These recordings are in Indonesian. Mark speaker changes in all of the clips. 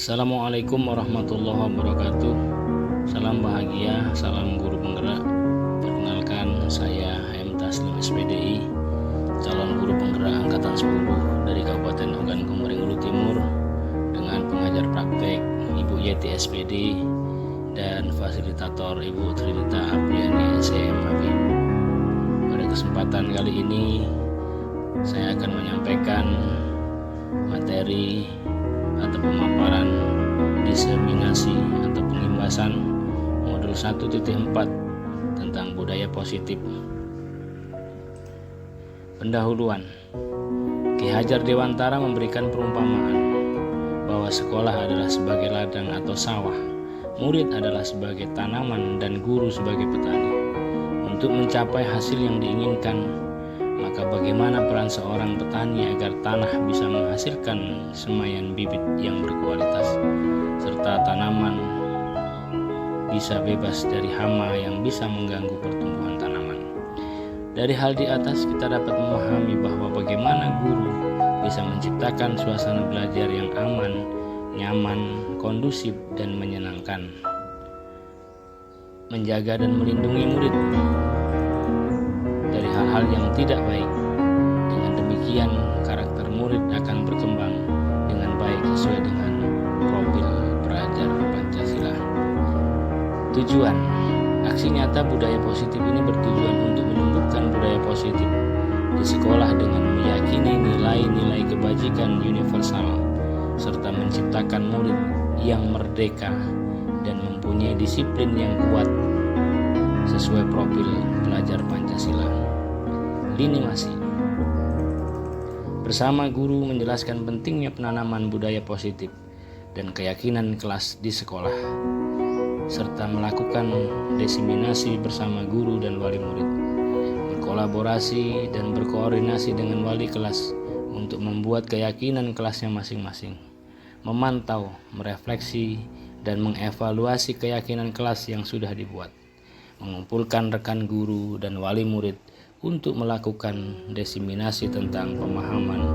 Speaker 1: Assalamualaikum warahmatullahi wabarakatuh. Salam bahagia, salam guru penggerak. Perkenalkan, saya M. Taslim SPDI, calon guru penggerak angkatan 10 dari Kabupaten Ogan Komering Ulu Timur, dengan pengajar praktek Ibu Yeti SPD dan fasilitator Ibu Trinita Apriani SMAB. Pada kesempatan kali ini saya akan menyampaikan materi atau pemaparan diseminasi atau pengimbasan modul 1.4 tentang budaya positif. Pendahuluan. Ki Hajar Dewantara memberikan perumpamaan bahwa sekolah adalah sebagai ladang atau sawah, murid adalah sebagai tanaman, dan guru sebagai petani. Untuk mencapai hasil yang diinginkan, maka bagaimana peran seorang petani agar tanah bisa menghasilkan semaian bibit yang berkualitas, serta tanaman bisa bebas dari hama yang bisa mengganggu pertumbuhan tanaman. Dari hal di atas kita dapat memahami bahwa bagaimana guru bisa menciptakan suasana belajar yang aman, nyaman, kondusif, dan menyenangkan, menjaga dan melindungi murid dari hal-hal yang tidak baik. Dengan demikian, karakter murid akan berkembang dengan baik sesuai dengan profil pelajar Pancasila. Tujuan. Aksi nyata budaya positif ini bertujuan untuk menumbuhkan budaya positif di sekolah dengan meyakini nilai-nilai kebajikan universal, serta menciptakan murid yang merdeka dan mempunyai disiplin yang kuat sesuai profil pelajar Pancasila. Lini masa. Bersama guru menjelaskan pentingnya penanaman budaya positif dan keyakinan kelas di sekolah, serta melakukan diseminasi bersama guru dan wali murid, berkolaborasi dan berkoordinasi dengan wali kelas untuk membuat keyakinan kelasnya masing-masing, memantau, merefleksi, dan mengevaluasi keyakinan kelas yang sudah dibuat, mengumpulkan rekan guru dan wali murid untuk melakukan diseminasi tentang pemahaman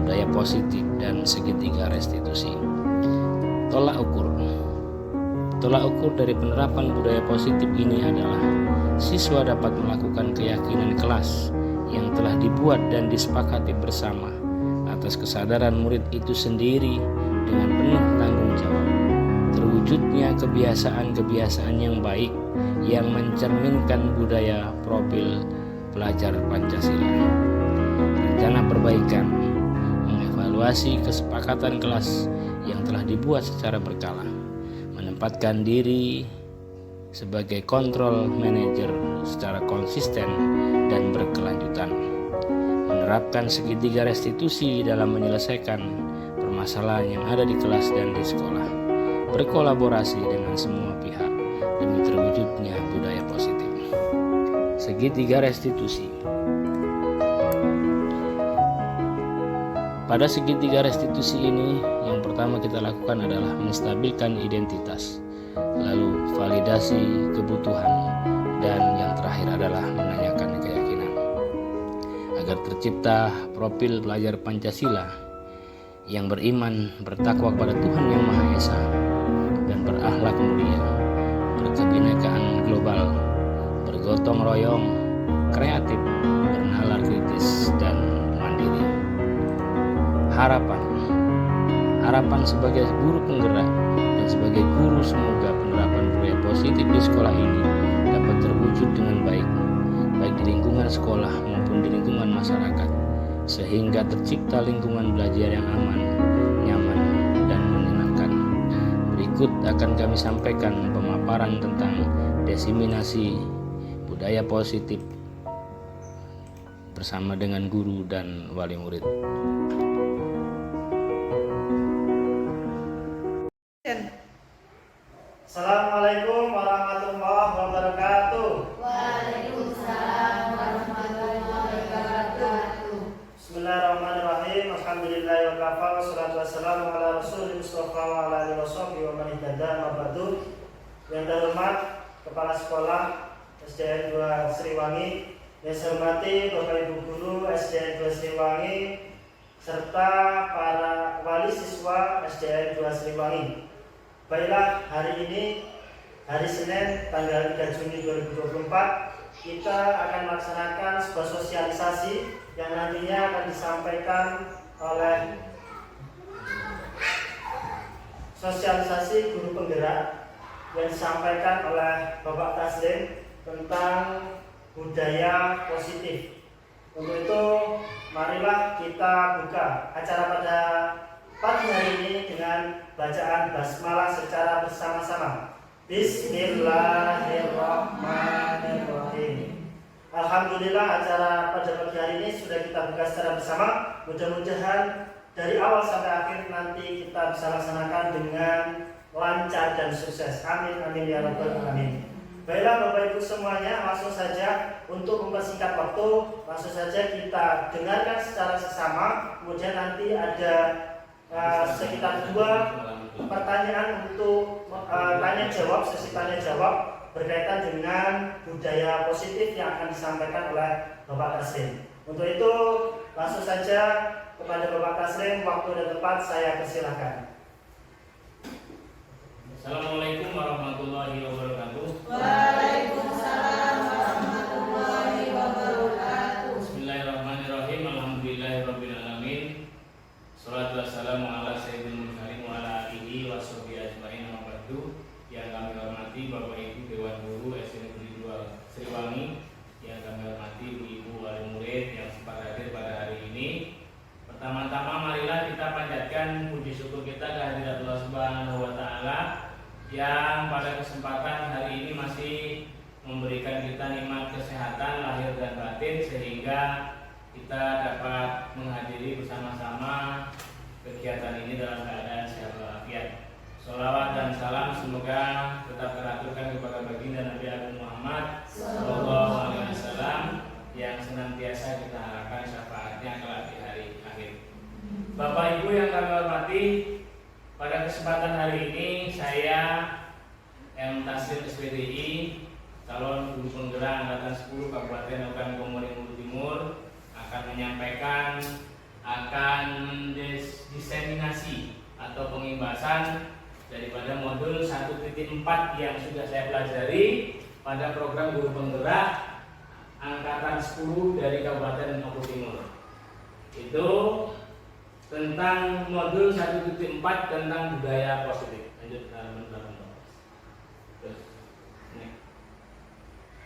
Speaker 1: budaya positif dan segitiga restitusi. Tolak ukur. Tolak ukur dari penerapan budaya positif ini adalah siswa dapat melakukan keyakinan kelas yang telah dibuat dan disepakati bersama atas kesadaran murid itu sendiri dengan penuh tanggung jawab. Terwujudnya kebiasaan-kebiasaan yang baik yang mencerminkan budaya profil pelajar Pancasila. Rencana perbaikan. Mengevaluasi kesepakatan kelas yang telah dibuat secara berkala. Menempatkan diri sebagai kontrol manajer secara konsisten dan berkelanjutan. Menerapkan segitiga restitusi dalam menyelesaikan permasalahan yang ada di kelas dan di sekolah. Berkolaborasi dengan semua pihak demi terwujudnya budaya positif. Segitiga restitusi. Pada segitiga restitusi ini, yang pertama kita lakukan adalah menstabilkan identitas, lalu validasi kebutuhan, dan yang terakhir adalah menanyakan keyakinan. Agar tercipta profil pelajar Pancasila yang beriman, bertakwa kepada Tuhan Yang Maha Esa, dan berakhlak mulia, berkebinekaan global, bergotong royong, kreatif, bernalar kritis, dan mandiri. Harapan sebagai guru penggerak dan sebagai guru, semoga penerapan budaya positif di sekolah ini dapat terwujud dengan baik di lingkungan sekolah maupun di lingkungan masyarakat, sehingga tercipta lingkungan belajar yang aman, nyaman, dan menyenangkan. Berikut akan kami sampaikan pemaparan tentang diseminasi budaya positif bersama dengan guru dan wali murid.
Speaker 2: Assalamualaikum warahmatullahi wabarakatuh.
Speaker 3: Waalaikumsalam warahmatullahi wabarakatuh.
Speaker 2: Bismillahirrahmanirrahim. Alhamdulillahi wa kafa, wassalatu wassalamu ala rasulil mustafa wa ala alihi washabihi wa man ihtada ma ba'du. Yang terhormat Kepala Sekolah SDN 2 Sriwangi, yang saya hormati Bapak Ibu Guru SDN 2 Sriwangi, serta para wali siswa SDN 2 Siliwangi. Baiklah, hari ini hari Senin tanggal 3 Juni 2024 kita akan melaksanakan sebuah sosialisasi yang nantinya akan disampaikan oleh sosialisasi guru penggerak yang disampaikan oleh Bapak Taslim tentang budaya positif. Untuk itu, marilah kita buka acara pada pagi hari ini dengan bacaan basmalah secara bersama-sama. Bismillahirrahmanirrahim. Alhamdulillah, acara pada pagi hari ini sudah kita buka secara bersama. Mudah-mudahan dari awal sampai akhir nanti kita bisa laksanakan dengan lancar dan sukses. Amin amin ya rabbal alamin. Baiklah Bapak Ibu semuanya, langsung saja untuk mempersingkat waktu, langsung saja kita dengarkan secara sesama. Kemudian nanti ada sekitar 2 pertanyaan untuk tanya jawab, sesi tanya jawab berkaitan dengan budaya positif yang akan disampaikan oleh Bapak Taslim. Untuk itu langsung saja kepada Bapak Taslim, waktu dan tempat saya persilahkan.
Speaker 1: Assalamualaikum warahmatullahi wabarakatuh.
Speaker 3: Waalaikumsalam warahmatullahi wabarakatuh.
Speaker 1: Bismillahirrahmanirrahim. Alhamdulillahirabbil alamin. Shalatu wassalamu ala sayyidil mursalin wa ala alihi washabihi ajmain. Amma ba'du. Yang kami hormati Bapak Ibu Dewan Guru SD Negeri 2 Siliwangi, yang kami hormati Ibu wali murid yang sempat hadir pada hari ini. Pertama-tama marilah kita panjatkan puji syukur kita kehadirat Allah Subhanahu wa taala yang pada kesempatan hari ini masih memberikan kita nikmat kesehatan lahir dan batin sehingga kita dapat menghadiri bersama-sama kegiatan ini dalam keadaan sehat walafiat. Sholawat dan salam semoga tetap teraturkan kepada baginda Nabi Agung Muhammad Sallallahu Alaihi Wasallam yang senantiasa kita harapkan syafaatnya kelak di hari akhir. Bapak Ibu yang kami hormati, pada kesempatan hari ini saya M. Taslim SPDI, calon guru penggerak angkatan 10 Kabupaten Ogan Komering Ulu Timur, akan menyampaikan diseminasi atau pengimbasan daripada modul 1.4 yang sudah saya pelajari pada program guru penggerak angkatan 10 dari Kabupaten Ogan Timur. Itu tentang modul 1.4 tentang budaya positif. Lanjut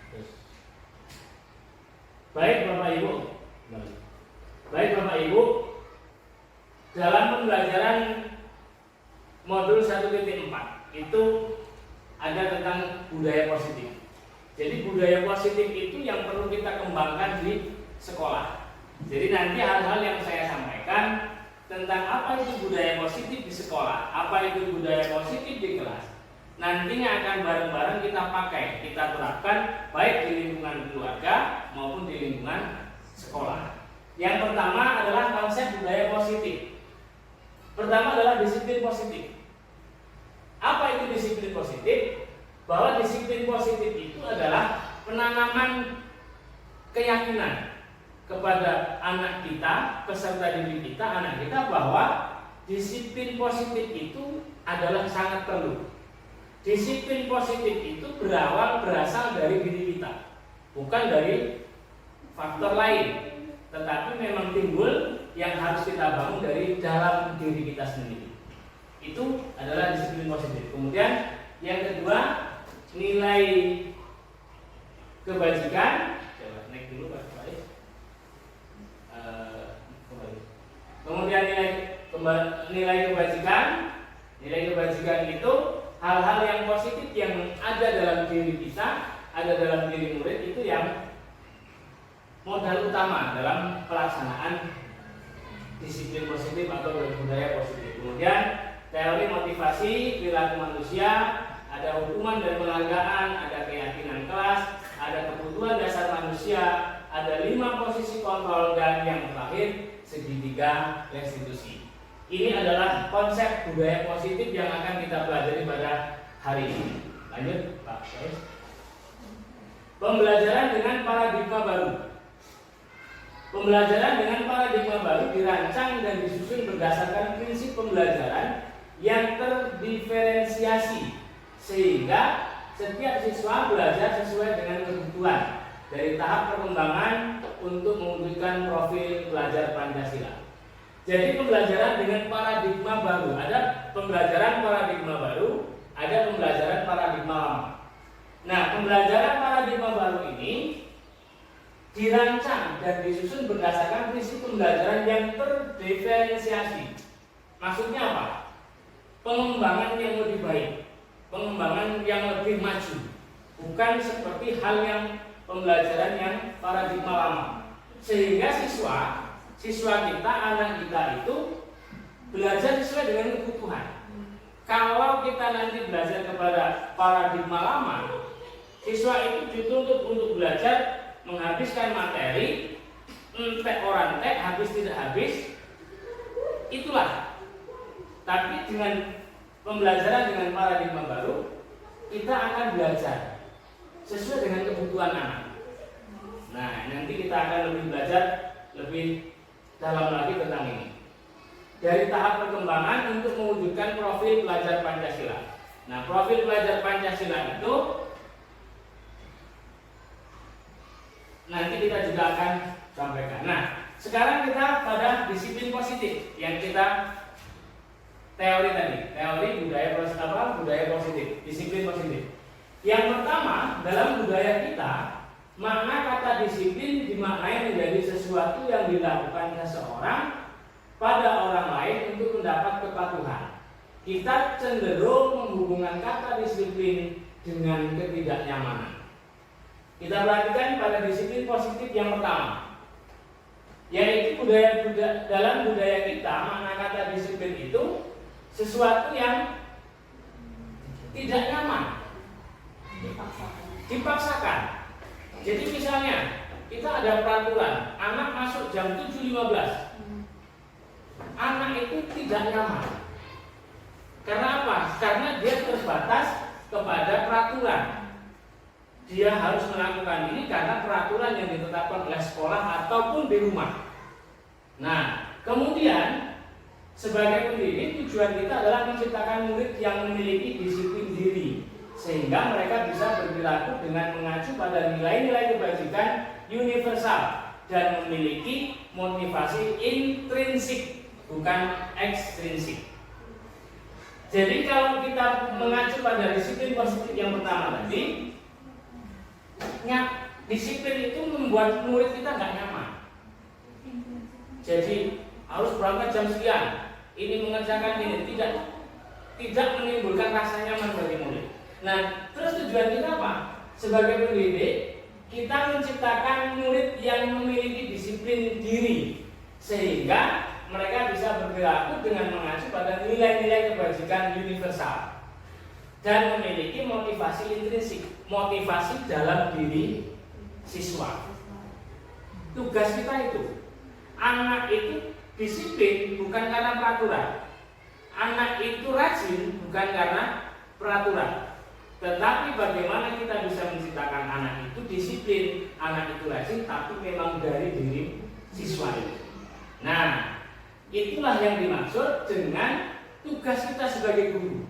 Speaker 1: Terus. Baik Bapak Ibu, dalam pembelajaran modul 1.4 itu ada tentang budaya positif. Jadi budaya positif itu yang perlu kita kembangkan di sekolah. Jadi nanti hal-hal yang saya sampaikan tentang apa itu budaya positif di sekolah, apa itu budaya positif di kelas, nantinya akan bareng-bareng kita pakai, kita terapkan baik di lingkungan keluarga maupun di lingkungan sekolah. Yang pertama adalah konsep budaya positif. Pertama adalah disiplin positif. Apa itu disiplin positif? Bahwa disiplin positif itu adalah penanaman keyakinan kepada anak kita, peserta didik kita, anak kita, bahwa disiplin positif itu adalah sangat perlu. Disiplin positif itu berasal dari diri kita, bukan dari faktor lain, tetapi memang timbul yang harus kita bangun dari dalam diri kita sendiri. Itu adalah disiplin positif. Kemudian yang kedua, nilai kebajikan. Coba naik dulu Pak. Kemudian nilai kebajikan itu hal-hal yang positif yang ada dalam diri kita, ada dalam diri murid, itu yang modal utama dalam pelaksanaan disiplin positif atau budaya positif. Kemudian teori motivasi perilaku manusia, ada hukuman dan penghargaan, ada keyakinan kelas, ada kebutuhan dasar manusia, ada 5 posisi kontrol, dan yang terakhir segitiga restitusi. Ini adalah konsep budaya positif yang akan kita pelajari pada hari ini. Lanjut Pak. Pembelajaran dengan paradigma baru. Pembelajaran dengan paradigma baru dirancang dan disusun berdasarkan prinsip pembelajaran yang terdiferensiasi, sehingga setiap siswa belajar sesuai dengan kebutuhan dari tahap perkembangan untuk mewujudkan profil pelajar Pancasila. Jadi pembelajaran dengan paradigma baru, ada pembelajaran paradigma baru, ada pembelajaran paradigma lama. Nah, pembelajaran paradigma baru ini dirancang dan disusun berdasarkan prinsip pembelajaran yang terdiferensiasi. Maksudnya apa? Pengembangan yang lebih baik, pengembangan yang lebih maju, bukan seperti hal yang pembelajaran yang paradigma lama. Sehingga siswa kita, anak kita itu belajar sesuai dengan kebutuhan. Kalau kita nanti belajar kepada paradigma lama, siswa itu dituntut untuk belajar menghabiskan materi, entek orang entek, habis tidak habis, itulah. Tapi dengan pembelajaran dengan paradigma baru, kita akan belajar sesuai dengan kebutuhan anak. Nah, nanti kita akan lebih belajar lebih dalam lagi tentang ini. Dari tahap perkembangan untuk mewujudkan profil pelajar Pancasila. Nah, profil pelajar Pancasila itu nanti kita juga akan sampaikan. Nah, sekarang kita pada disiplin positif yang kita teori tadi, teori budaya positif, disiplin positif. Yang pertama, dalam budaya kita, makna kata disiplin dimaknai menjadi sesuatu yang dilakukan seseorang pada orang lain untuk mendapat kepatuhan. Kita cenderung menghubungkan kata disiplin dengan ketidaknyamanan. Kita perhatikan pada disiplin positif yang pertama, yaitu dalam budaya kita, makna kata disiplin itu sesuatu yang tidak nyaman, dipaksakan. Jadi misalnya kita ada peraturan, anak masuk jam 7.15, anak itu tidak nyaman. Karena apa? Karena dia terbatas kepada peraturan. Dia harus melakukan ini karena peraturan yang ditetapkan oleh sekolah ataupun di rumah. Nah, kemudian sebagai pendidik, tujuan kita adalah menciptakan murid yang memiliki disiplin diri, sehingga mereka bisa berperilaku dengan mengacu pada nilai-nilai kebajikan universal dan memiliki motivasi intrinsik, bukan ekstrinsik. Jadi kalau kita mengacu pada disiplin positif yang pertama tadi, disiplin itu membuat murid kita nggak nyaman. Jadi harus berangkat jam sekian, ini mengerjakan ini, tidak menimbulkan rasa nyaman bagi murid. Nah, terus tujuan kita apa? Sebagai pendidik, kita menciptakan murid yang memiliki disiplin diri, sehingga mereka bisa berperilaku dengan mengacu pada nilai-nilai kebajikan universal dan memiliki motivasi intrinsik, motivasi dalam diri siswa. Tugas kita itu, anak itu disiplin bukan karena peraturan, anak itu rajin bukan karena peraturan, tetapi bagaimana kita bisa menciptakan anak itu disiplin, anak itu rajin, tapi memang dari diri siswa itu. Nah, itulah yang dimaksud dengan tugas kita sebagai guru.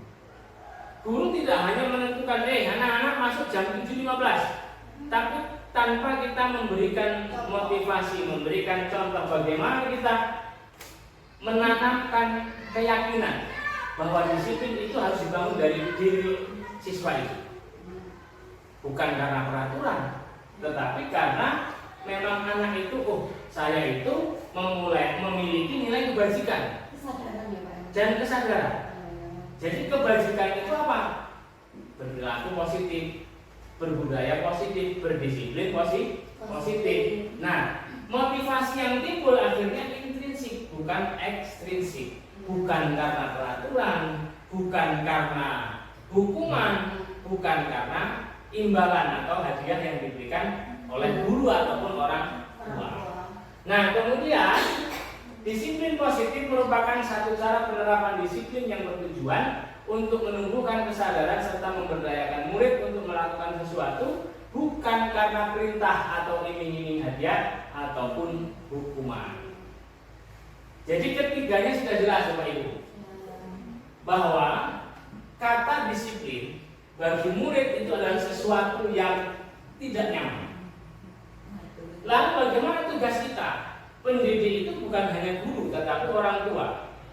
Speaker 1: Guru tidak hanya menentukan, anak-anak masuk jam 7.15, tapi tanpa kita memberikan motivasi, memberikan contoh bagaimana kita menanamkan keyakinan bahwa disiplin itu harus dibangun dari diri siswa itu. Bukan karena peraturan, tetapi karena memang anak itu, saya itu memiliki nilai kebajikan dan kesadaran. Jadi kebajikan itu apa? Berperilaku positif, berbudaya positif, berdisiplin positif. Nah, motivasi yang timbul akhirnya intrinsik, bukan ekstrinsik. Bukan karena peraturan, bukan karena hukuman, bukan karena imbalan atau hadiah yang diberikan oleh guru ataupun orang tua. Nah, kemudian disiplin positif merupakan satu cara penerapan disiplin yang bertujuan untuk menumbuhkan kesadaran serta memberdayakan murid untuk melakukan sesuatu bukan karena perintah atau iming-iming hadiah ataupun hukuman. Jadi ketiganya sudah jelas Bapak Ibu, bahwa kata disiplin bagi murid itu adalah sesuatu yang tidak nyaman. Lalu bagaimana tugas kita? Pendidik itu bukan hanya guru tetapi orang tua.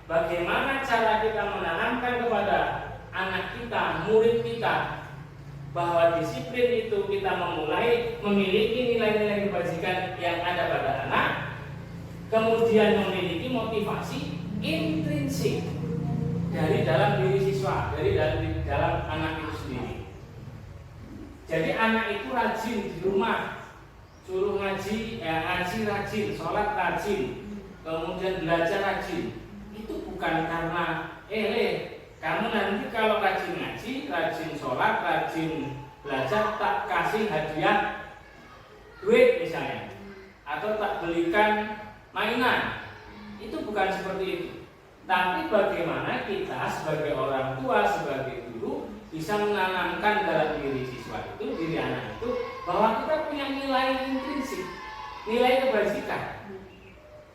Speaker 1: Bagaimana cara kita menanamkan kepada anak kita, murid kita, bahwa disiplin itu kita memulai memiliki nilai-nilai kebajikan yang ada pada anak, kemudian memiliki motivasi intrinsik dari dalam diri siswa, dari dalam anak itu sendiri. Jadi anak itu rajin di rumah, suruh ngaji rajin, sholat rajin, kemudian belajar rajin. Itu bukan karena kamu nanti kalau rajin ngaji, rajin sholat, rajin belajar, tak kasih hadiah duit misalnya, atau tak belikan mainan. Itu bukan seperti itu. Tapi bagaimana kita sebagai orang tua, sebagai guru bisa menanamkan dalam diri siswa itu, diri anak itu, bahwa kita punya nilai intrinsik, nilai kebajikan.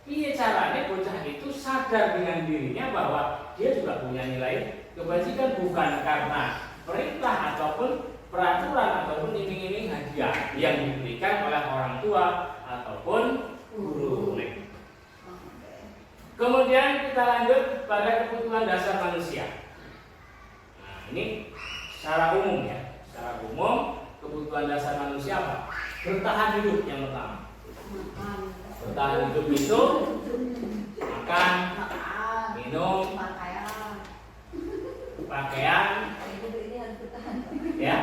Speaker 1: Iya caranya bocah itu sadar dengan dirinya bahwa dia juga punya nilai kebajikan, bukan karena perintah ataupun peraturan ataupun iming-iming hadiah yang diberikan oleh orang tua ataupun guru. Kemudian kita lanjut pada kebutuhan dasar manusia. Nah, ini secara umum ya, secara umum kebutuhan dasar manusia apa? Bertahan hidup yang pertama. Bertahan hidup itu makan, minum, pakaian, ya.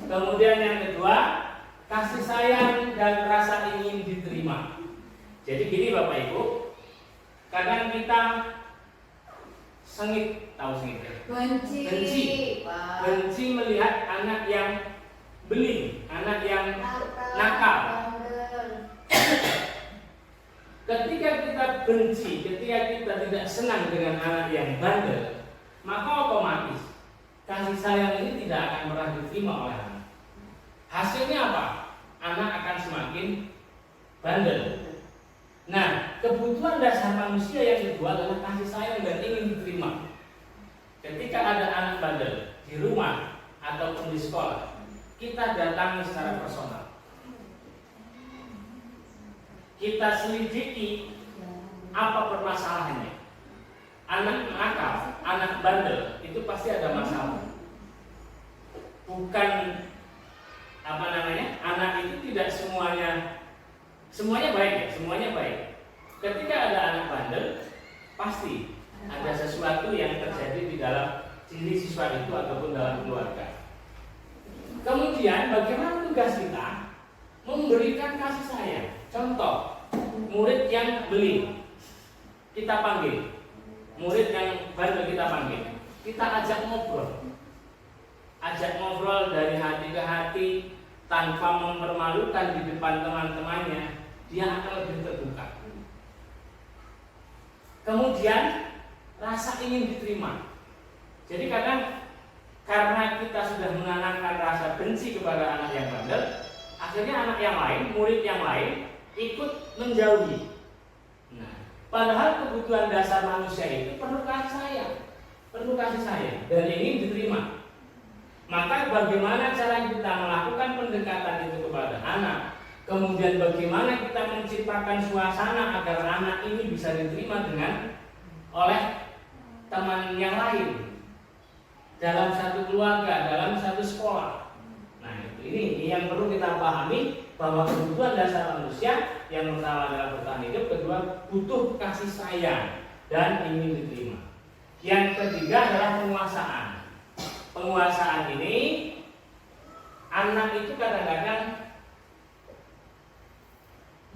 Speaker 1: Kemudian yang kedua, kasih sayang dan rasa ingin diterima. Jadi gini Bapak Ibu, kadang kita sengit, tahu sengit ya? Benci melihat anak yang beling, anak yang nakal. Ketika kita benci, ketika kita tidak senang dengan anak yang bandel, maka otomatis kasih sayang ini tidak akan pernah diterima oleh anak. Hasilnya apa? Anak akan semakin bandel. Nah, kebutuhan dasar manusia yang kedua adalah kasih sayang dan ingin diterima. Ketika ada anak bandel di rumah ataupun di sekolah, kita datangi secara personal. Kita selidiki apa permasalahannya. Anak nakal, anak bandel itu pasti ada masalah. Bukan anak itu tidak semuanya baik ya, semuanya baik. Ketika ada anak bandel, pasti ada sesuatu yang terjadi di dalam diri siswa itu ataupun dalam keluarga. Kemudian bagaimana tugas kita? Memberikan kasih sayang. Contoh, murid yang beling kita panggil, murid yang bandel kita panggil, kita ajak ngobrol dari hati ke hati tanpa mempermalukan di depan teman-temannya, dia akan lebih terbuka. Kemudian rasa ingin diterima. Jadi kadang karena kita sudah menanamkan rasa benci kepada anak yang bandel, akhirnya anak yang lain, murid yang lain ikut menjauhi. Nah, padahal kebutuhan dasar manusia itu perlu kasih sayang dan ingin diterima. Maka bagaimana cara kita melakukan pendekatan itu kepada anak? Kemudian bagaimana kita menciptakan suasana agar anak ini bisa diterima oleh teman yang lain dalam satu keluarga, dalam satu sekolah. Nah, ini yang perlu kita pahami, bahwa kebutuhan dasar manusia yang pertama adalah bertahan hidup, kedua butuh kasih sayang dan ingin diterima. Yang ketiga adalah penguasaan. Penguasaan ini anak itu kadang-kadang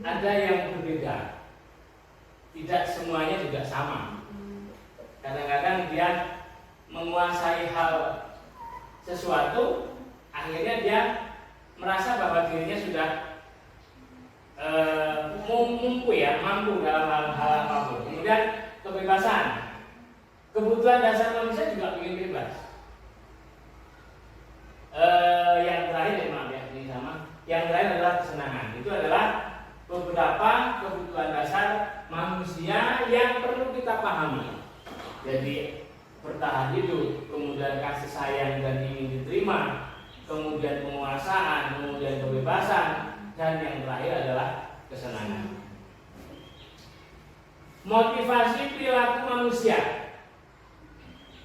Speaker 1: ada yang berbeda, tidak semuanya juga sama. Kadang-kadang dia menguasai hal sesuatu, akhirnya dia merasa bahwa dirinya sudah mampu dalam hal apapun. Kemudian kebebasan, kebutuhan dasar manusia juga ingin bebas. Yang terakhir adalah kesenangan. Itu adalah beberapa Jadi bertahan hidup, kemudian kasih sayang dan ingin diterima, kemudian penguasaan, kemudian kebebasan, dan yang terakhir adalah kesenangan. Motivasi perilaku manusia.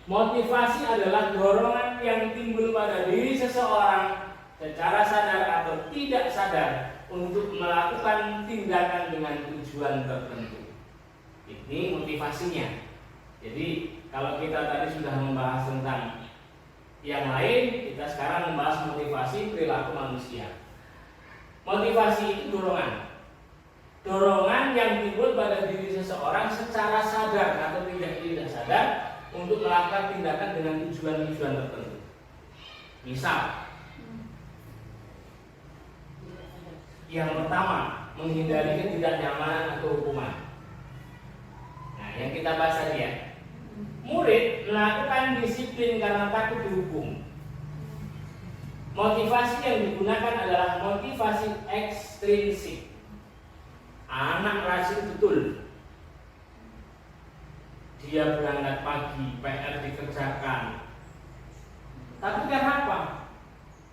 Speaker 1: Motivasi adalah dorongan yang timbul pada diri seseorang secara sadar atau tidak sadar untuk melakukan tindakan dengan tujuan tertentu. Ini motivasinya. Jadi kalau kita tadi sudah membahas tentang yang lain, kita sekarang membahas motivasi perilaku manusia. Motivasi itu dorongan. Dorongan yang timbul pada diri seseorang secara sadar atau tidak sadar untuk melakukan tindakan dengan tujuan-tujuan tertentu. Misal, yang pertama, menghindari ketidaknyamanan atau hukuman. Nah, yang kita bahas tadi ya. Murid melakukan disiplin karena takut dihukum. Motivasi yang digunakan adalah motivasi ekstrinsik. Anak rajin betul. Dia berangkat pagi, PR dikerjakan. Tapi karena apa?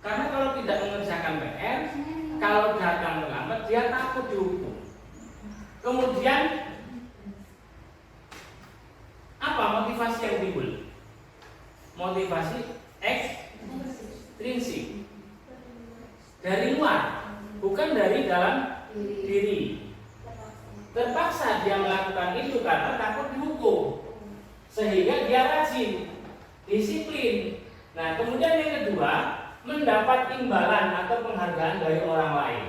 Speaker 1: Karena kalau tidak mengerjakan PR, kalau datang terlambat, dia takut dihukum. Kemudian apa motivasi yang timbul? Motivasi ekstrinsik. Dari luar, bukan dari dalam diri. Terpaksa dia melakukan itu karena takut dihukum, sehingga dia rajin, disiplin. Nah, kemudian yang kedua, mendapat imbalan atau penghargaan dari orang lain.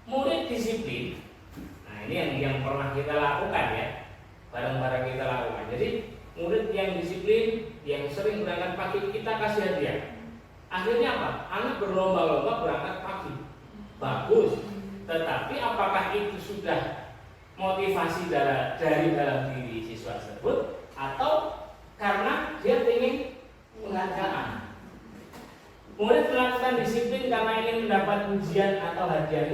Speaker 1: Murid disiplin. Nah, ini yang pernah kita lakukan ya, bareng-bareng kita lakukan. Jadi murid yang disiplin, yang sering berangkat pagi, kita kasih hadiah. Akhirnya apa? Anak berlomba-lomba berangkat pagi. Bagus. Tetapi apakah itu sudah motivasi dari dalam diri siswa tersebut, atau karena dia ingin penghargaan? Murid melakukan disiplin karena ingin mendapat pujian atau hadiah.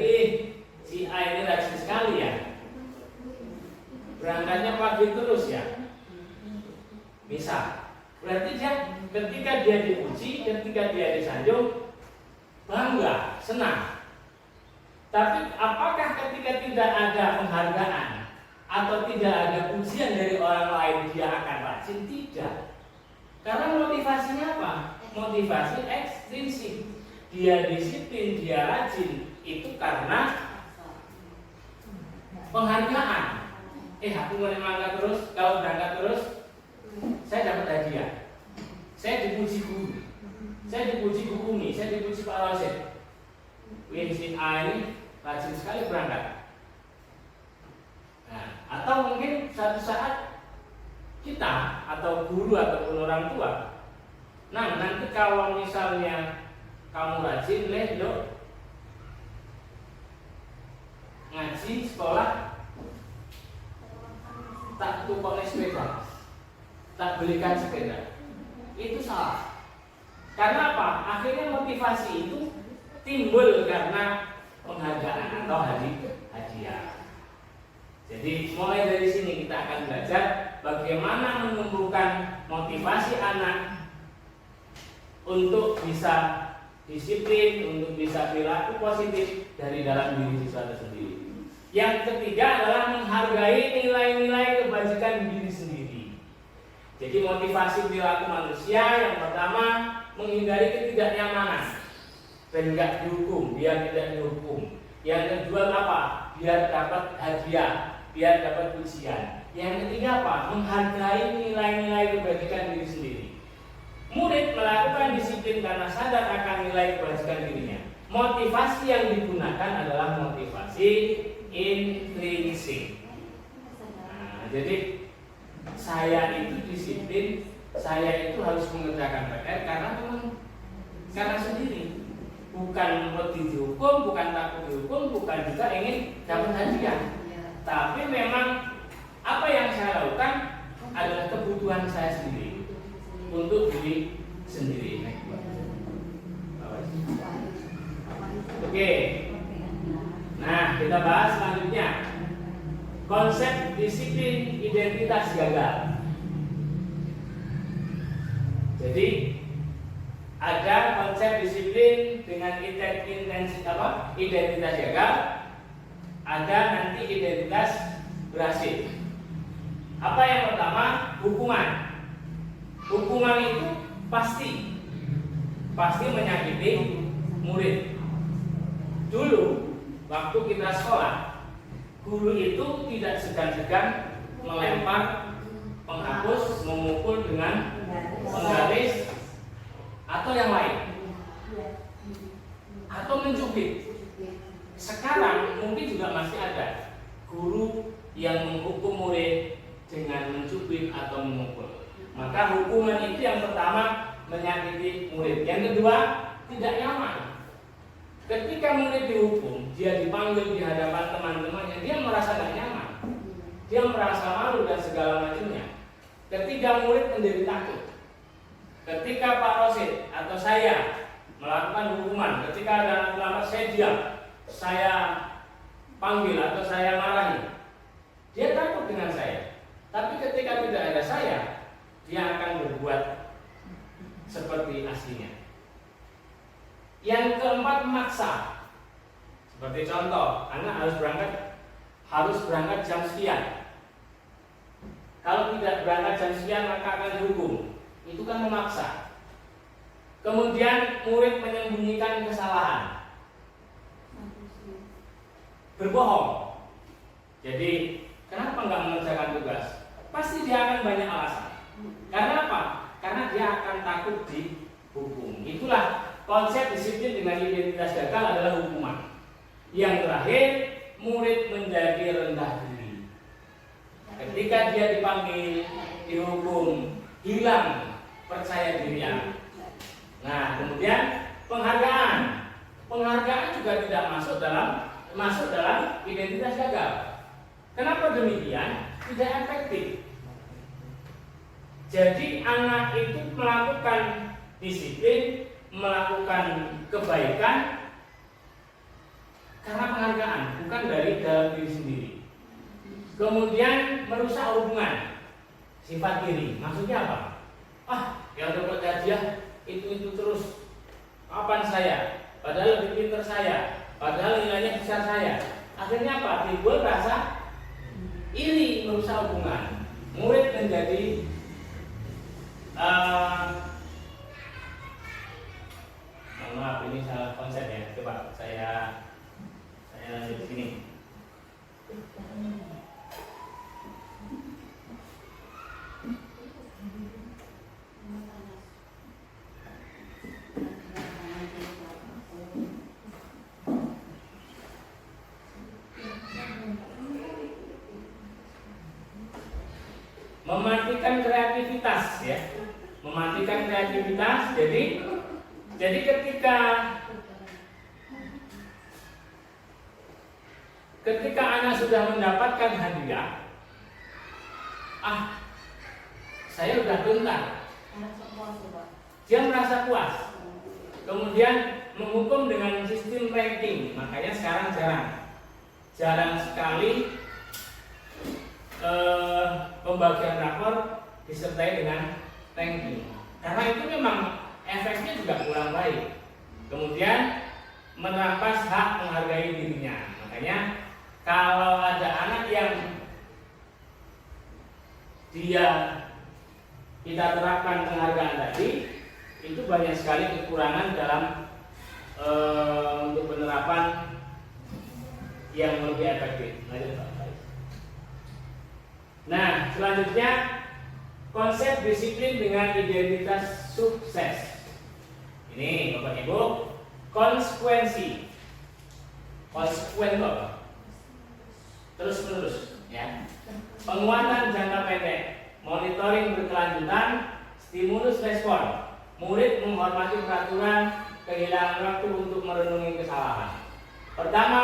Speaker 1: Si A ini rajin sekali ya, berangkatnya pagi terus ya. Misal, berarti dia ketika dia dipuji, ketika dia disanjung, bangga, senang. Tapi apakah ketika tidak ada penghargaan atau tidak ada pujian dari orang lain dia akan rajin? Tidak. Karena motivasinya apa? Motivasi ekstrinsik. Dia disiplin, dia rajin, itu karena penghargaan. Aku berangkat terus, kalau berangkat terus saya dapat hadiah. Saya dipuji guru, saya dipuji Bu Umi, saya dipuji Pak Rosid. Si A ini rajin sekali berangkat. Nah, atau mungkin suatu saat kita atau guru ataupun orang tua, nah nanti kalau misalnya kamu rajin, yuk ngaji sekolah, tak tukang sepeda, tak belikan sepeda. Itu salah. Karena apa? Akhirnya motivasi itu timbul karena penghargaan atau hadiah. Jadi mulai dari sini kita akan belajar bagaimana menumbuhkan motivasi anak untuk bisa disiplin, untuk bisa perilaku positif dari dalam diri siswa tersendiri. Yang ketiga adalah menghargai nilai-nilai kebajikan diri sendiri. Jadi motivasi perilaku manusia yang pertama, menghindari ketidaknyamanan dan tidak dihukum, biar tidak dihukum. Yang kedua apa? Biar dapat hadiah, biar dapat pujian. Yang ketiga apa? Menghargai nilai-nilai kebajikan diri sendiri. Murid melakukan disiplin karena sadar akan nilai kebajikan dirinya. Motivasi yang digunakan adalah motivasi intrinsik. Nah, jadi saya itu disiplin, saya itu harus mengerjakan PR karena sendiri, bukan wedi dihukum, bukan takut dihukum, bukan juga ingin dapat hadiah. Tapi memang apa yang saya lakukan adalah kebutuhan saya sendiri untuk diri sendiri. Oke. Nah, kita bahas selanjutnya. Konsep disiplin identitas gagal. Jadi ada konsep disiplin dengan identitas gagal, ada nanti identitas berhasil. Apa yang pertama? Hukuman. Hukuman itu pasti menyakiti murid. Dulu waktu kita sekolah, guru itu tidak segan-segan melempar, menghapus, memukul dengan penggaris atau yang lain, atau mencubit. Sekarang mungkin juga masih ada guru yang menghukum murid dengan mencubit atau memukul. Maka hukuman itu yang pertama menyakiti murid. Yang kedua, tidak nyaman. Ketika murid dihukum, dia dipanggil di hadapan teman-temannya, dia merasa tidak nyaman, dia merasa malu dan segala macamnya. Ketika murid menjadi takut. Ketika Pak Rosid atau saya melakukan hukuman, ketika ada anak terlambat, saya diam, saya panggil atau saya marahi, dia takut dengan saya. Tapi ketika tidak ada saya, dia akan berbuat seperti aslinya. Yang keempat, memaksa. Seperti contoh, anak harus berangkat jam sekian. Kalau tidak berangkat jam sekian maka akan dihukum. Itu kan memaksa. Kemudian murid menyembunyikan kesalahan, berbohong. Jadi kenapa nggak mengerjakan tugas? Pasti dia akan banyak alasan. Karena apa? Karena dia akan takut dihukum. Itulah konsep disiplin dengan identitas gagal adalah hukuman. Yang terakhir, murid menjadi rendah diri. Ketika dia dipanggil, dihukum, hilang percaya dirinya. Nah, kemudian penghargaan. Penghargaan juga tidak masuk dalam identitas gagal. Kenapa demikian? Tidak efektif. Jadi anak itu melakukan disiplin, melakukan kebaikan karena penghargaan, bukan dari dalam diri sendiri. Kemudian merusak hubungan, sifat diri. Maksudnya apa? Yang dapat hadiah itu terus kapan saya, padahal lebih pintar saya, padahal nilainya besar saya. Akhirnya apa? Timbul rasa iri, merusak hubungan. Murid menjadi maaf, ini salah konsep ya. Coba saya lanjut sini. Mematikan kreativitas ya. Mematikan kreativitas. Jadi ketika anak sudah mendapatkan hadiah, saya sudah tuntas. Dia merasa puas. Kemudian menghukum dengan sistem ranking. Makanya sekarang jarang sekali pembagian rapor disertai dengan ranking. Karena itu memang efeknya juga kurang baik. Kemudian merampas hak menghargai dirinya. Makanya kalau ada anak yang kita terapkan penghargaan tadi, itu banyak sekali kekurangan dalam untuk penerapan yang lebih efektif. Nah, selanjutnya konsep disiplin dengan identitas sukses. Ini Bapak Ibu, konsekuensi. Konsekuen itu apa? Terus menerus, ya. Penguatan jangka pendek, monitoring berkelanjutan, stimulus respon. Murid menghormati peraturan, kehilangan waktu untuk merenungi kesalahan. Pertama,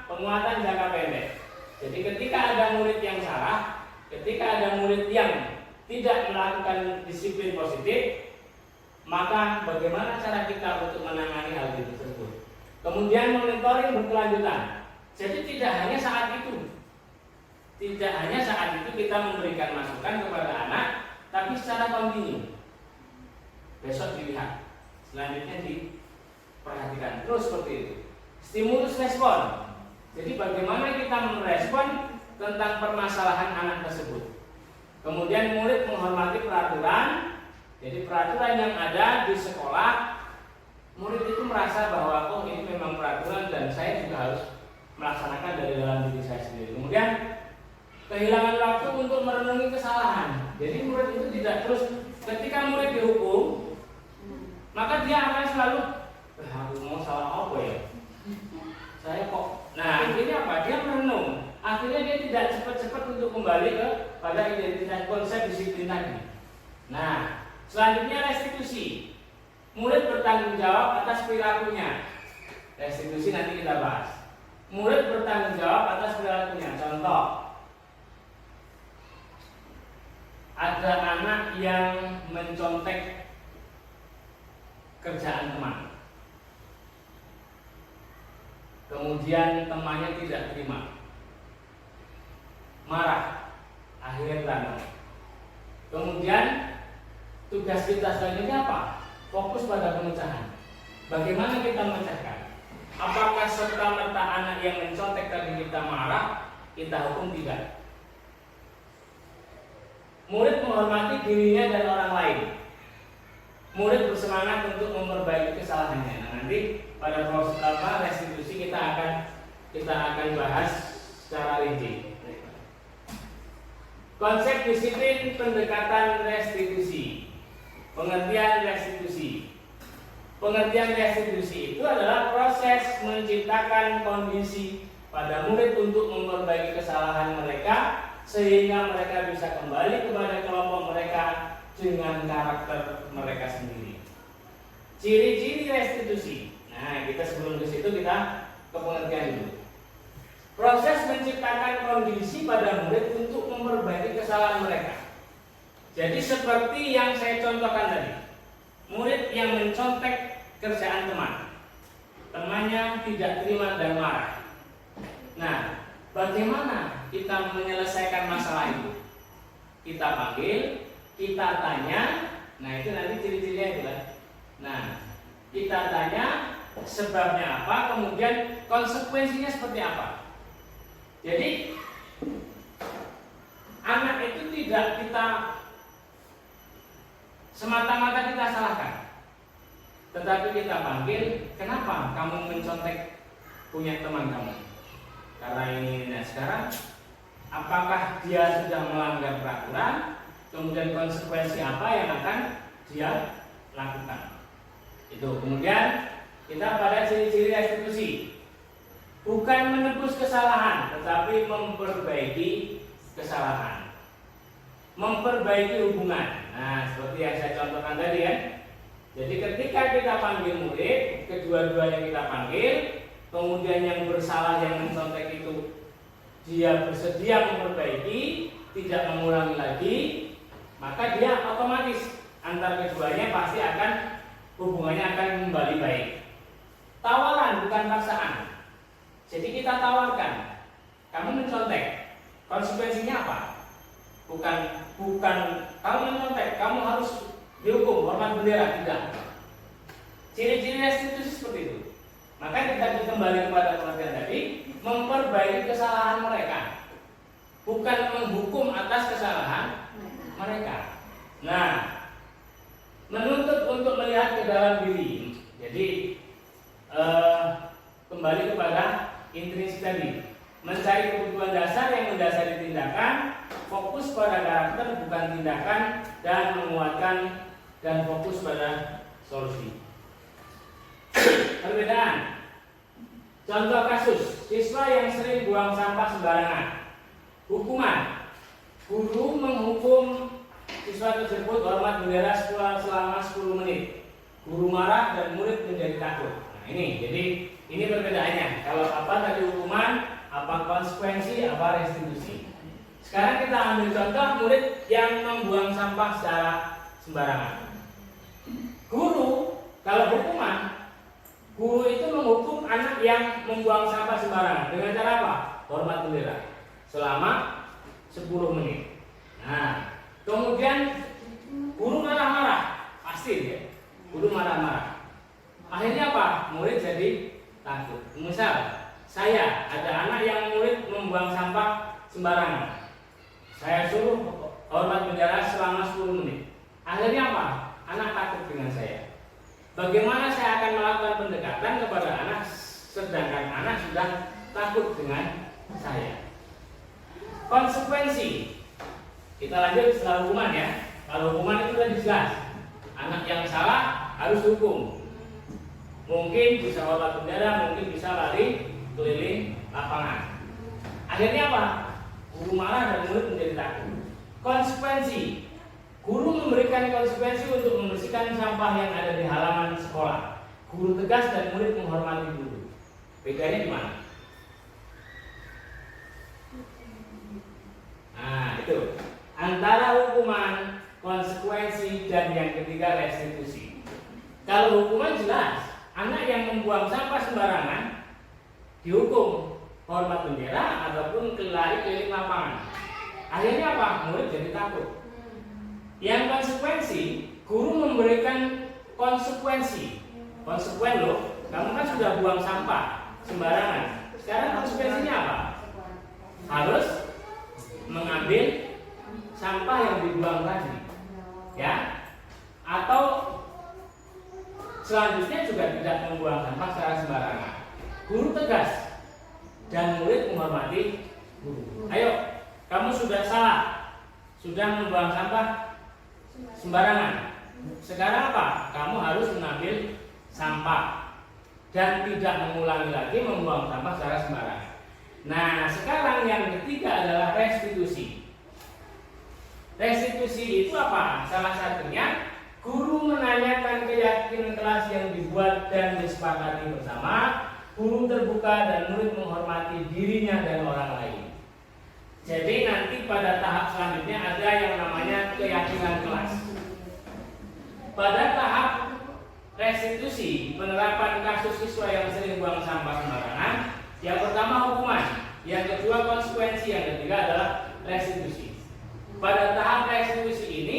Speaker 1: penguatan jangka pendek. Jadi ketika ada murid yang salah, ketika ada murid yang tidak melakukan disiplin positif, maka bagaimana cara kita untuk menangani hal itu tersebut? Kemudian monitoring berkelanjutan. Jadi tidak hanya saat itu kita memberikan masukan kepada anak, tapi secara kontinu. besok dilihat, selanjutnya diperhatikan terus seperti itu. Stimulus respon. Jadi bagaimana kita merespon tentang permasalahan anak tersebut. Kemudian murid menghormati peraturan. Jadi peraturan yang ada di sekolah, murid itu merasa bahwa oh ini memang peraturan dan saya juga harus melaksanakan dari dalam diri saya sendiri. Kemudian kehilangan waktu untuk merenungi kesalahan. Jadi murid itu tidak terus ketika murid dihukum, maka dia akan selalu aku mau salah apa ya? Saya kok. Nah, akhirnya apa? Dia merenung. Akhirnya dia tidak cepat-cepat untuk kembali pada identitas konsep disiplin tadi. Nah, selanjutnya restitusi. Murid bertanggung jawab atas perilakunya. Restitusi nanti kita bahas. Murid bertanggung jawab atas perilakunya. Contoh, ada anak yang mencontek kerjaan teman. Kemudian temannya tidak terima, marah, akhirnya berantem. Kemudian tugas kita selanjutnya apa? Fokus pada pemecahan. Bagaimana kita memecahkan? Apakah serta-merta anak yang mencontek tadi kita marah, kita hukum? Tidak. Murid menghormati dirinya dan orang lain. Murid bersemangat untuk memperbaiki kesalahannya. Nah, nanti pada proses restitusi kita akan bahas secara rinci. Konsep disiplin pendekatan restitusi. Pengertian restitusi. Pengertian restitusi itu adalah proses menciptakan kondisi pada murid untuk memperbaiki kesalahan mereka sehingga mereka bisa kembali kepada kelompok mereka dengan karakter mereka sendiri. Ciri-ciri restitusi. Nah, kita sebelum ke situ kita ke pengertian dulu. Proses menciptakan kondisi pada murid untuk memperbaiki kesalahan mereka. Jadi seperti yang saya contohkan tadi, murid yang mencontek kerjaan teman, temannya tidak terima dan marah. Nah, bagaimana kita menyelesaikan masalah itu? Kita panggil, kita tanya. Nah, itu nanti ciri-cirinya itu kan. Nah, kita tanya sebabnya apa, kemudian konsekuensinya seperti apa. Jadi anak itu tidak kita semata-mata kita salahkan, tetapi kita panggil, kenapa kamu mencontek punya teman kamu? Karena ini. Nah, sekarang apakah dia sudah melanggar peraturan? Kemudian konsekuensi apa yang akan dia lakukan? Itu. Kemudian kita pada ciri-ciri restitusi. Bukan menebus kesalahan, tetapi memperbaiki kesalahan. Memperbaiki hubungan. Nah, seperti yang saya contohkan tadi ya. Jadi ketika kita panggil murid, kedua-duanya kita panggil, kemudian yang bersalah yang mencontek itu dia bersedia memperbaiki, tidak mengulangi lagi, maka dia otomatis antar keduanya pasti akan hubungannya akan kembali baik. Tawaran bukan paksaan. Jadi kita tawarkan, kamu mencontek, konsekuensinya apa? Bukan kamu mencontek, kamu harus dihukum, hormat bendera, tidak. Ciri-ciri restitusi seperti itu. Maka kita kembali kepada pengertian tadi, memperbaiki kesalahan mereka, bukan menghukum atas kesalahan mereka. Nah, menuntut untuk melihat ke dalam diri. Jadi kembali kepada intrinsik tadi, mencari kebutuhan dasar yang mendasari tindakan, fokus pada karakter bukan tindakan, dan menguatkan dan fokus pada solusi. Perbedaan. Contoh kasus, siswa yang sering buang sampah sembarangan. Hukuman. Guru menghukum siswa tersebut hormat bendera selama 10 menit. Guru marah dan murid menjadi takut. Nah, ini perbedaannya. Kalau apa tadi hukuman, apa konsekuensi, apa restitusi. Sekarang kita ambil contoh murid yang membuang sampah secara sembarangan. Guru, kalau hukuman, guru itu menghukum anak yang membuang sampah sembarangan dengan cara apa? Hormat bendera selama 10 menit. Nah, kemudian guru marah-marah, pasti ya. guru marah-marah. Akhirnya apa? Murid jadi takut. Misal saya ada anak yang murid membuang sampah sembarangan. Saya suruh hormat bendera selama 10 menit. Akhirnya apa? Anak takut dengan saya. Bagaimana saya akan melakukan pendekatan kepada anak sedangkan anak sudah takut dengan saya? Konsekuensi. Kita lanjut setelah hukuman ya. Kalau hukuman itu sudah jelas. Anak yang salah harus dihukum. Mungkin bisa hormat bendera, mungkin bisa lari keliling lapangan. Akhirnya apa? Guru marah dan murid menjadi takut. Konsekuensi. Guru memberikan konsekuensi untuk membersihkan sampah yang ada di halaman sekolah. Guru tegas dan murid menghormati guru. Bedanya di mana? Nah, itu. Antara hukuman, konsekuensi, dan yang ketiga restitusi. Kalau hukuman jelas, anak yang membuang sampah sembarangan dihukum hormat bendera ataupun lari keliling lapangan. Akhirnya apa? Murid jadi takut. Yang konsekuensi, guru memberikan konsekuensi. Konsekuen loh, kamu kan sudah buang sampah sembarangan. Sekarang konsekuensinya apa? Harus mengambil sampah yang dibuang tadi, ya. Atau selanjutnya juga tidak membuang sampah secara sembarangan. Guru tegas dan murid menghormati guru. Ayo, kamu sudah salah, sudah membuang sampah sembarangan. Sekarang apa? Kamu harus mengambil sampah dan tidak mengulangi lagi membuang sampah secara sembarangan. Nah, sekarang yang ketiga adalah restitusi. Restitusi itu apa? Salah satunya guru menanyakan keyakinan kelas yang dibuat dan disepakati bersama. Guru terbuka dan murid menghormati dirinya dan orang lain. Jadi nanti pada tahap selanjutnya ada yang namanya keyakinan kelas. Pada tahap restitusi, penerapan kasus siswa yang sering buang sampah sembarangan, yang pertama hukuman, yang kedua konsekuensi, yang ketiga adalah restitusi. Pada tahap restitusi ini,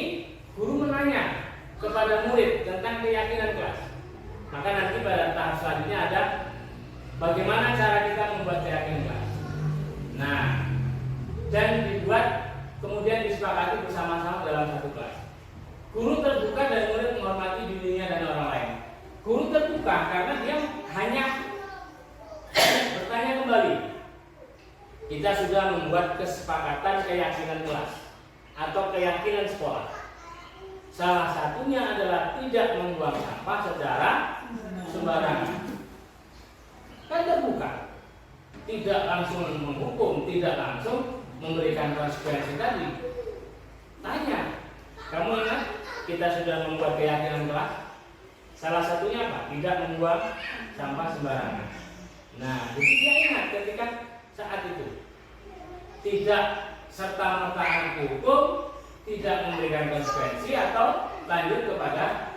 Speaker 1: guru menanya kepada murid tentang keyakinan kelas. Maka nanti pada tahap selanjutnya ada bagaimana cara kita membuat keyakinan kelas. Nah, dan dibuat kemudian disepakati bersama-sama dalam satu kelas. Guru terbuka dan murid menghormati dirinya dan orang lain. Guru terbuka karena dia hanya bertanya kembali. Kita sudah membuat kesepakatan keyakinan kelas atau keyakinan sekolah. Salah satunya adalah tidak membuang sampah secara sembarangan. Kan terbuka. Tidak langsung menghukum, tidak langsung memberikan konsekuensi tadi. Tanya, kamu ingat kita sudah membuat keyakinan kelas? Salah satunya apa? Tidak membuang sampah sembarangan. Nah, jadi dia ingat ketika saat itu tidak serta-merta hukum, tidak memberikan konsekuensi atau lanjut kepada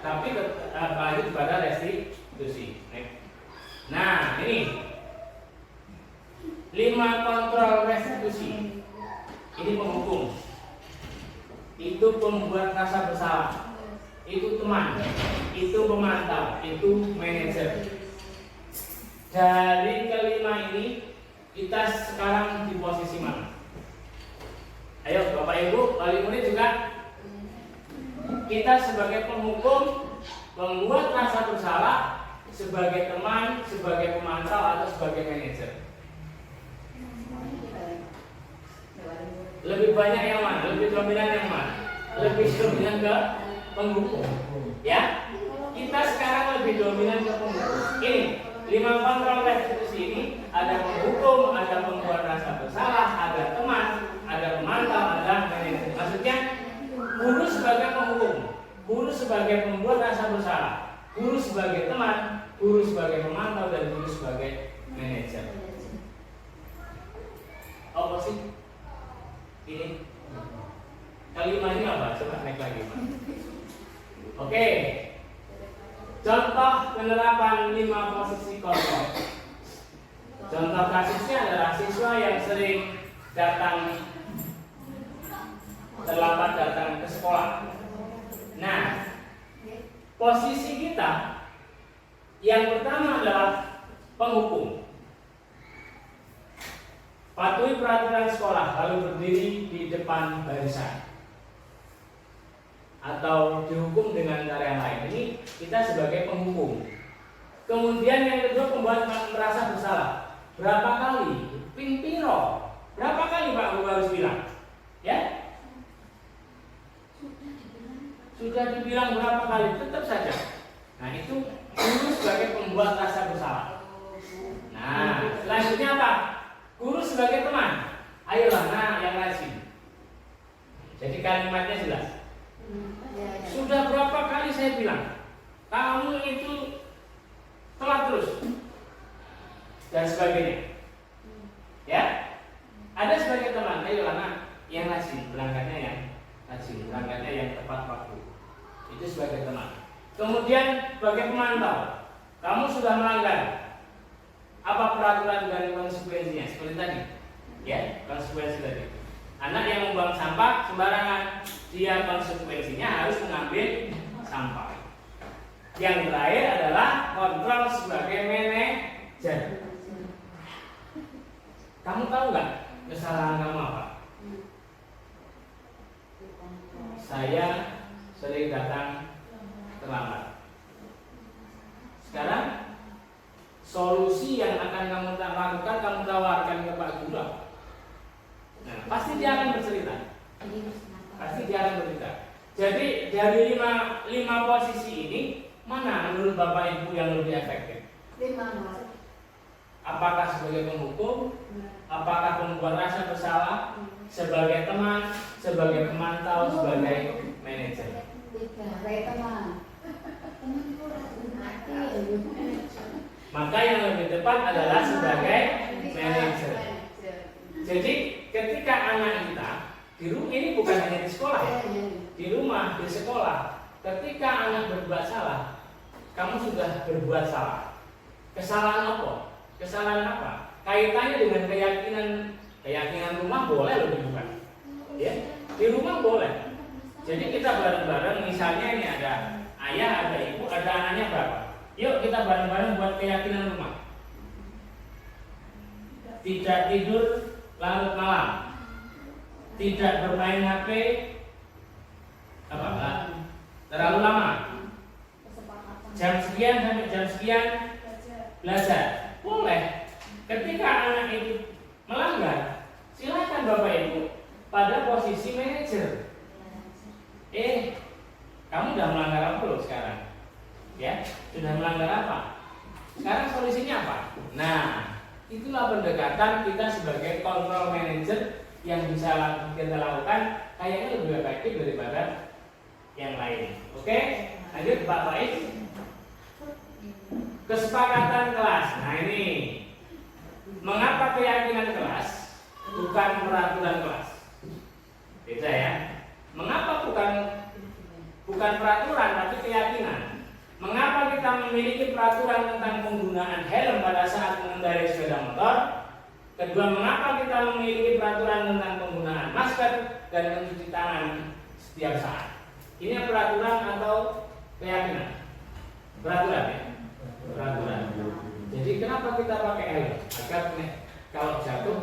Speaker 1: lanjut kepada restitusi. Nah, ini 5 kontrol restitusi. Ini penghukum, itu pembuat rasa bersalah, itu teman, itu pemantau, itu manajer. Dari kelima ini kita sekarang di posisi mana? Ayo Bapak Ibu, wali murid juga. Kita sebagai penghukum, membuat rasa bersalah, sebagai teman, sebagai pemantau atau sebagai manajer. Lebih banyak yang mana? Lebih dominan yang mana? Lebih dominan ke penghukum. Ya, kita sekarang lebih dominan ke penghukum. Ini 5 kontrol restitusi ini ada penghukum, ada pembuat rasa bersalah, ada teman, ada pemantau, ada manajer. Maksudnya guru sebagai penghukum, guru sebagai pembuat rasa bersalah, guru sebagai teman, guru sebagai pemantau, dan guru sebagai manajer. Apa sih? Ini kelima ini apa? Coba naik lagi. Oke. Contoh penerapan 5 posisi kontrol. Contoh kasusnya adalah siswa yang sering terlambat datang ke sekolah. Nah, posisi kita yang pertama adalah penghukum. Patuhi peraturan sekolah, lalu berdiri di depan barisan, atau dihukum dengan cara yang lain. Ini kita sebagai penghukum. Kemudian yang kedua, pembuat merasa bersalah. Berapa kali? Ping piro? Berapa kali Pak Guru harus bilang? Ya? Sudah dibilang berapa kali? Tetap saja. Nah, itu guru sebagai pembuat rasa bersalah. Nah, selanjutnya apa? Guru sebagai teman. Ayolah, nah, yang rajin. Jadi kalimatnya jelas. Sudah berapa kali saya bilang, kamu itu telat terus, dan sebagainya. Ya, ada sebagai teman. Ayolah, nah, yang rajin, berangkatnya yang rajin, berangkatnya yang tepat waktu. Itu sebagai teman. Kemudian sebagai pemantau, kamu sudah melanggar. Apa peraturan dan konsekuensinya? Seperti tadi, ya, konsekuensi tadi. Anak yang membuang sampah sembarangan, dia konsekuensinya harus mengambil sampah. Yang terakhir adalah kontrol sebagai manajer. Kamu tahu nggak kesalahan kamu apa? Saya sering datang terlambat. Sekarang solusi yang akan kamu lakukan, kamu tawarkan ke Pak Guru. Nah, pasti dia akan bercerita. Pasti dia akan bercerita. Jadi dari lima posisi ini, mana menurut Bapak Ibu yang lebih efektif? Apakah sebagai penghukum? Apakah pembuat rasa bersalah? Sebagai teman, sebagai pemantau, sebagai manajer? Maka yang lebih tepat adalah sebagai manajer. Jadi ketika anak kita ini bukan hanya di sekolah ya, di rumah, di sekolah, ketika anak berbuat salah, kamu sudah berbuat salah. Kesalahan apa? Kesalahan apa? Kaitannya dengan keyakinan rumah boleh lebih bukan? Ya, di rumah boleh. Jadi kita bareng-bareng, misalnya ini ada ayah, ada ibu, ada anaknya berapa? Yuk kita bareng-bareng buat keyakinan rumah. Tidak tidur larut malam, tidak bermain HP terlalu lama, jam sekian sampai jam sekian belajar. Boleh. Ketika anak itu melanggar, silakan Bapak Ibu pada posisi manajer. Kamu udah melanggar apa loh sekarang? Ya, sudah melanggar apa? Sekarang solusinya apa? Nah, itulah pendekatan kita sebagai control manager yang bisa kita lakukan, kayaknya lebih efektif daripada yang lain. Oke, lanjut Pak Faiz. Kesepakatan kelas. Nah ini, mengapa keyakinan kelas bukan peraturan kelas? Beda ya. Mengapa bukan peraturan tapi keyakinan? Mengapa kita memiliki peraturan tentang penggunaan helm pada saat mengendarai sepeda motor? Kedua, mengapa kita memiliki peraturan tentang penggunaan masker dan mencuci tangan setiap saat? Ini peraturan atau keyakinan? Peraturan ya? Peraturan. Jadi kenapa kita pakai helm? Agar kalau jatuh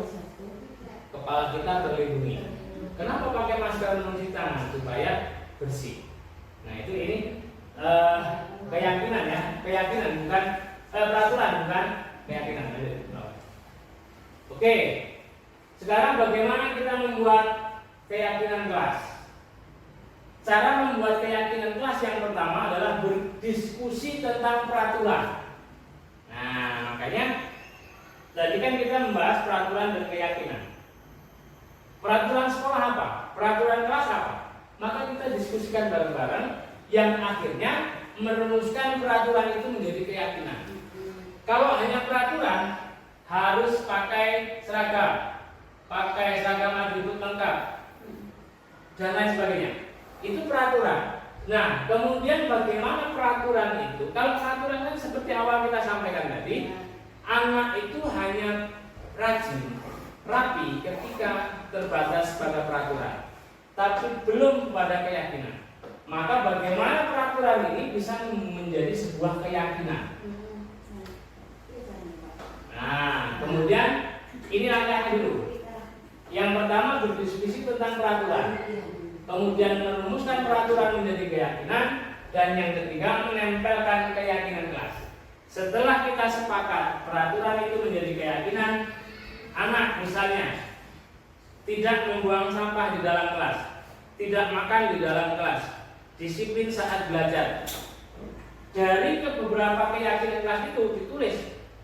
Speaker 1: kepala kita terlindungi. Kenapa pakai masker dan mencuci tangan? Supaya bersih. Nah itu ini keyakinan ya, keyakinan bukan peraturan, bukan keyakinan. Oke, sekarang bagaimana kita membuat keyakinan kelas? Cara membuat keyakinan kelas yang pertama adalah berdiskusi tentang peraturan. Nah, makanya tadi kan kita membahas peraturan dan keyakinan. Peraturan sekolah apa? Peraturan kelas apa? Maka kita diskusikan bareng-bareng yang akhirnya merumuskan peraturan itu menjadi keyakinan. Kalau hanya peraturan, harus pakai seragam atribut lengkap, dan lain sebagainya. Itu peraturan. Nah, kemudian bagaimana peraturan itu? Kalau peraturan kan seperti awal kita sampaikan tadi, anak itu hanya rajin, rapi ketika terbatas pada peraturan, tapi belum pada keyakinan. maka bagaimana peraturan ini bisa menjadi sebuah keyakinan. Nah, kemudian ini langkah dulu. Yang pertama berdiskusi tentang peraturan, kemudian merumuskan peraturan menjadi keyakinan, dan yang ketiga menempelkan keyakinan kelas. Setelah kita sepakat peraturan itu menjadi keyakinan, anak misalnya tidak membuang sampah di dalam kelas, tidak makan di dalam kelas, disiplin saat belajar. Dari beberapa keyakinan kelas itu ditulis,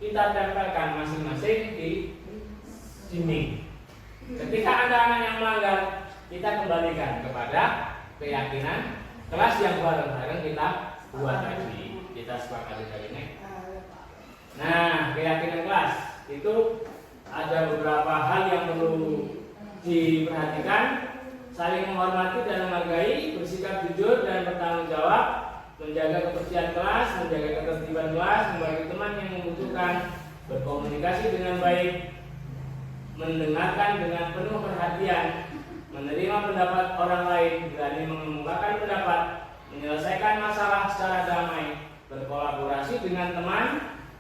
Speaker 1: kita tempelkan masing-masing di dinding. Ketika ada anak yang melanggar, kita kembalikan kepada keyakinan kelas yang bareng-bareng kita buat tadi, kita sepakati tadi nih. Nah, keyakinan kelas itu ada beberapa hal yang perlu diperhatikan: saling menghormati dan menghargai, bersikap jujur dan bertanggung jawab, menjaga kebersihan kelas, menjaga ketertiban kelas, membagi teman yang membutuhkan, berkomunikasi dengan baik, mendengarkan dengan penuh perhatian, menerima pendapat orang lain, berani mengemukakan pendapat, menyelesaikan masalah secara damai, berkolaborasi dengan teman,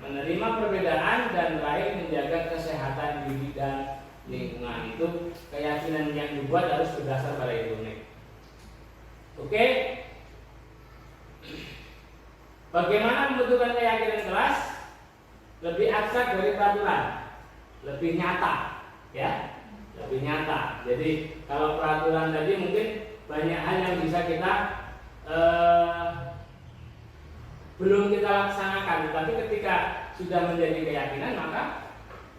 Speaker 1: menerima perbedaan, dan terakhir menjaga kesehatan diri dan lingkungan. Itu keyakinan yang dibuat harus berdasar pada itu nih. Oke. Bagaimana membentukkan keyakinan kelas? Lebih abstrak dari peraturan, lebih nyata, ya, lebih nyata. Jadi kalau peraturan tadi mungkin banyak hal yang bisa kita belum kita laksanakan, tapi ketika sudah menjadi keyakinan, maka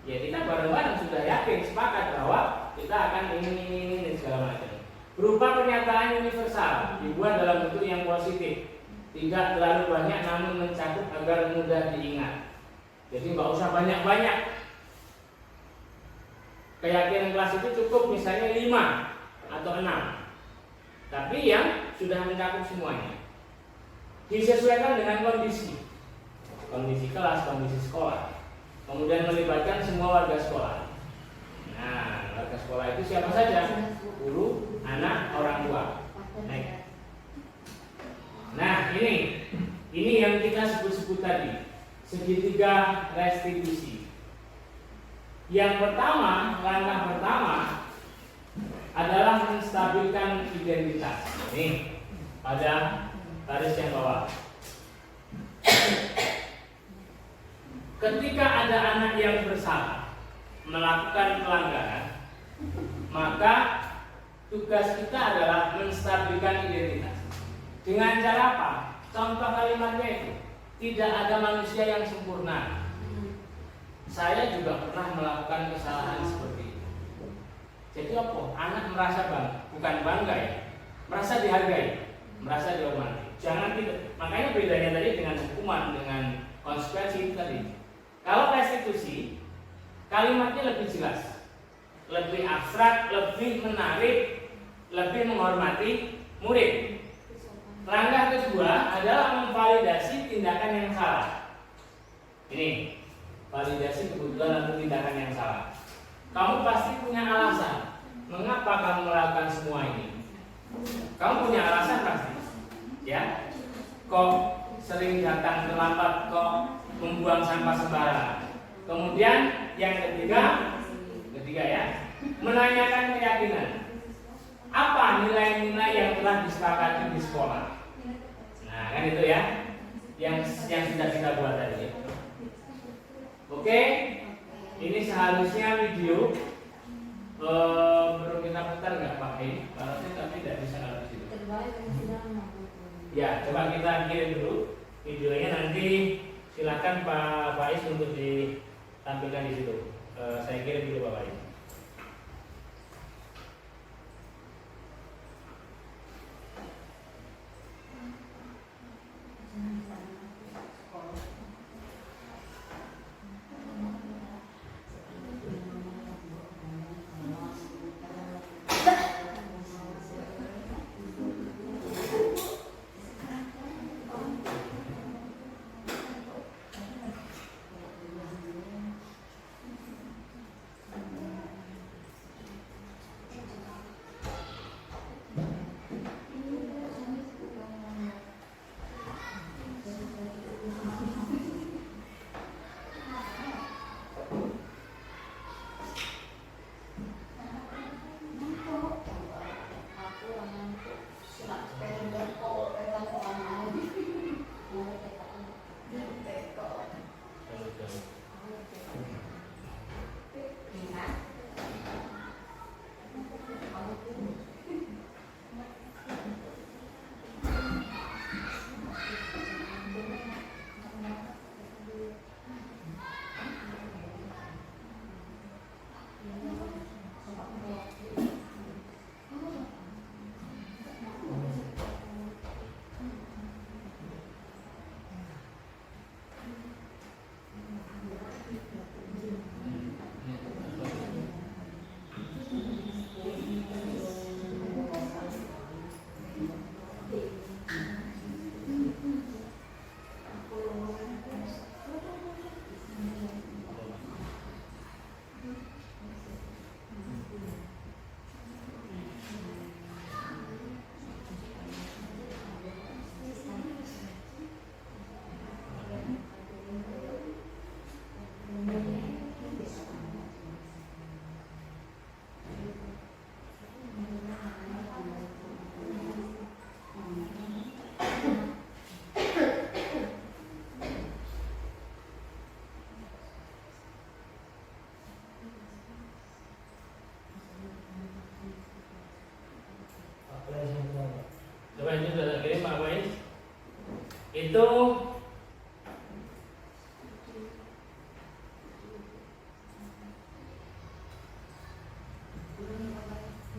Speaker 1: ya kita bareng-bareng sudah yakin, sepakat bahwa kita akan ini segala macam. Berupa pernyataan universal, dibuat dalam bentuk yang positif, tidak terlalu banyak namun mencakup agar mudah diingat. Jadi nggak usah banyak-banyak. Keyakinan kelas itu cukup misalnya 5 atau 6, tapi yang sudah mencakup semuanya. Disesuaikan dengan kondisi kelas, kondisi sekolah. Kemudian melibatkan semua warga sekolah. Nah, warga sekolah itu siapa saja? Guru, anak, orang tua. Nah, ini yang kita sebut-sebut tadi, segitiga restitusi. Yang pertama, langkah pertama adalah menstabilkan identitas. Ini pada garis yang bawah. Ketika ada anak yang bersalah melakukan pelanggaran, maka tugas kita adalah menstabilkan identitas. Dengan cara apa? Contoh kalimatnya itu, tidak ada manusia yang sempurna. Saya juga pernah melakukan kesalahan seperti itu. Jadi apa? Anak merasa bukan bangga ya, merasa dihargai, merasa dihormati. Jangan gitu. Makanya bedanya tadi dengan hukuman, dengan konsekuensi tadi. Kalau restitusi, kalimatnya lebih jelas, lebih abstrak, lebih menarik, lebih menghormati murid. Langkah kedua adalah memvalidasi tindakan yang salah. Ini validasi kebetulan atau tindakan yang salah. Kamu pasti punya alasan mengapa kamu melakukan semua ini. Kamu punya alasan pasti, ya. Kok sering datang terlambat, kok membuang sampah sembarangan. Kemudian yang ketiga ya, menanyakan keyakinan. Apa nilai-nilai yang telah disepakati di sekolah? Nah, kan itu ya, yang sudah kita buat tadi. Oke, ini seharusnya video perlu kita putar nggak Pak? Harusnya tapi tidak bisa kalau di situ. Ya, coba kita kirim dulu videonya, nanti silakan Pak Faiz untuk ditampilkan di situ. Saya kirim dulu Pak Faiz. itu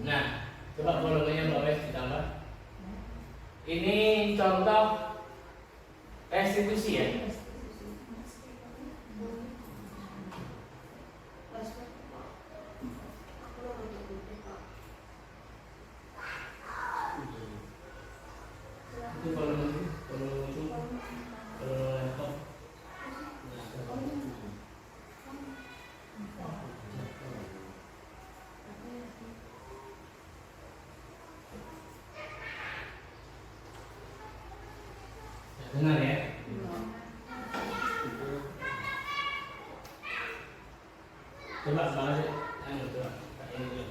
Speaker 1: nah, coba volumenya boleh ditambah. Ini contoh restitusi ya. Itu volume laptop. Dengar ya. Coba bahas coba ini dulu.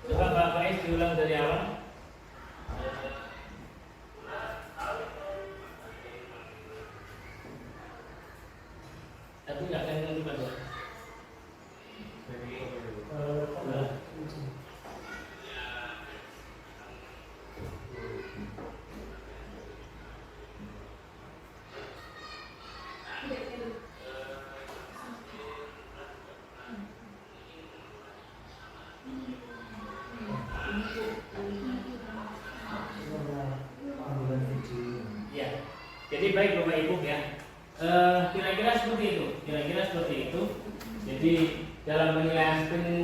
Speaker 1: Coba Pak Faiz diulang dari awal. Tapi nggak akan nanti pada. Ya, jadi baik Bapak Ibu ya. Kira-kira seperti itu. Jadi dalam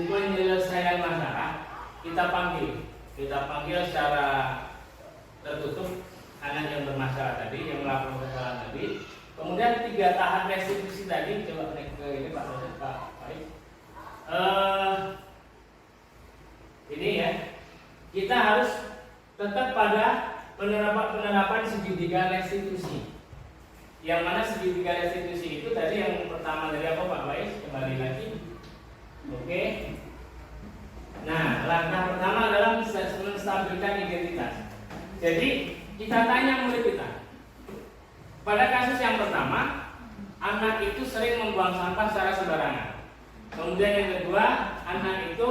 Speaker 1: penyelesaian masalah kita panggil secara tertutup anak yang bermasalah tadi, yang melakukan kesalahan tadi. Kemudian 3 tahap restitusi tadi, coba naik ke ini Pak Faiz. Ini ya, kita harus tetap pada penerapan segitiga restitusi. Yang mana segitiga restitusi itu tadi yang pertama dari apa Pak Faiz? Kembali lagi. Oke. Nah, langkah pertama adalah menstabilkan identitas. Jadi kita tanya murid kita. Pada kasus yang pertama, anak itu sering membuang sampah secara sembarangan. Kemudian yang kedua, anak itu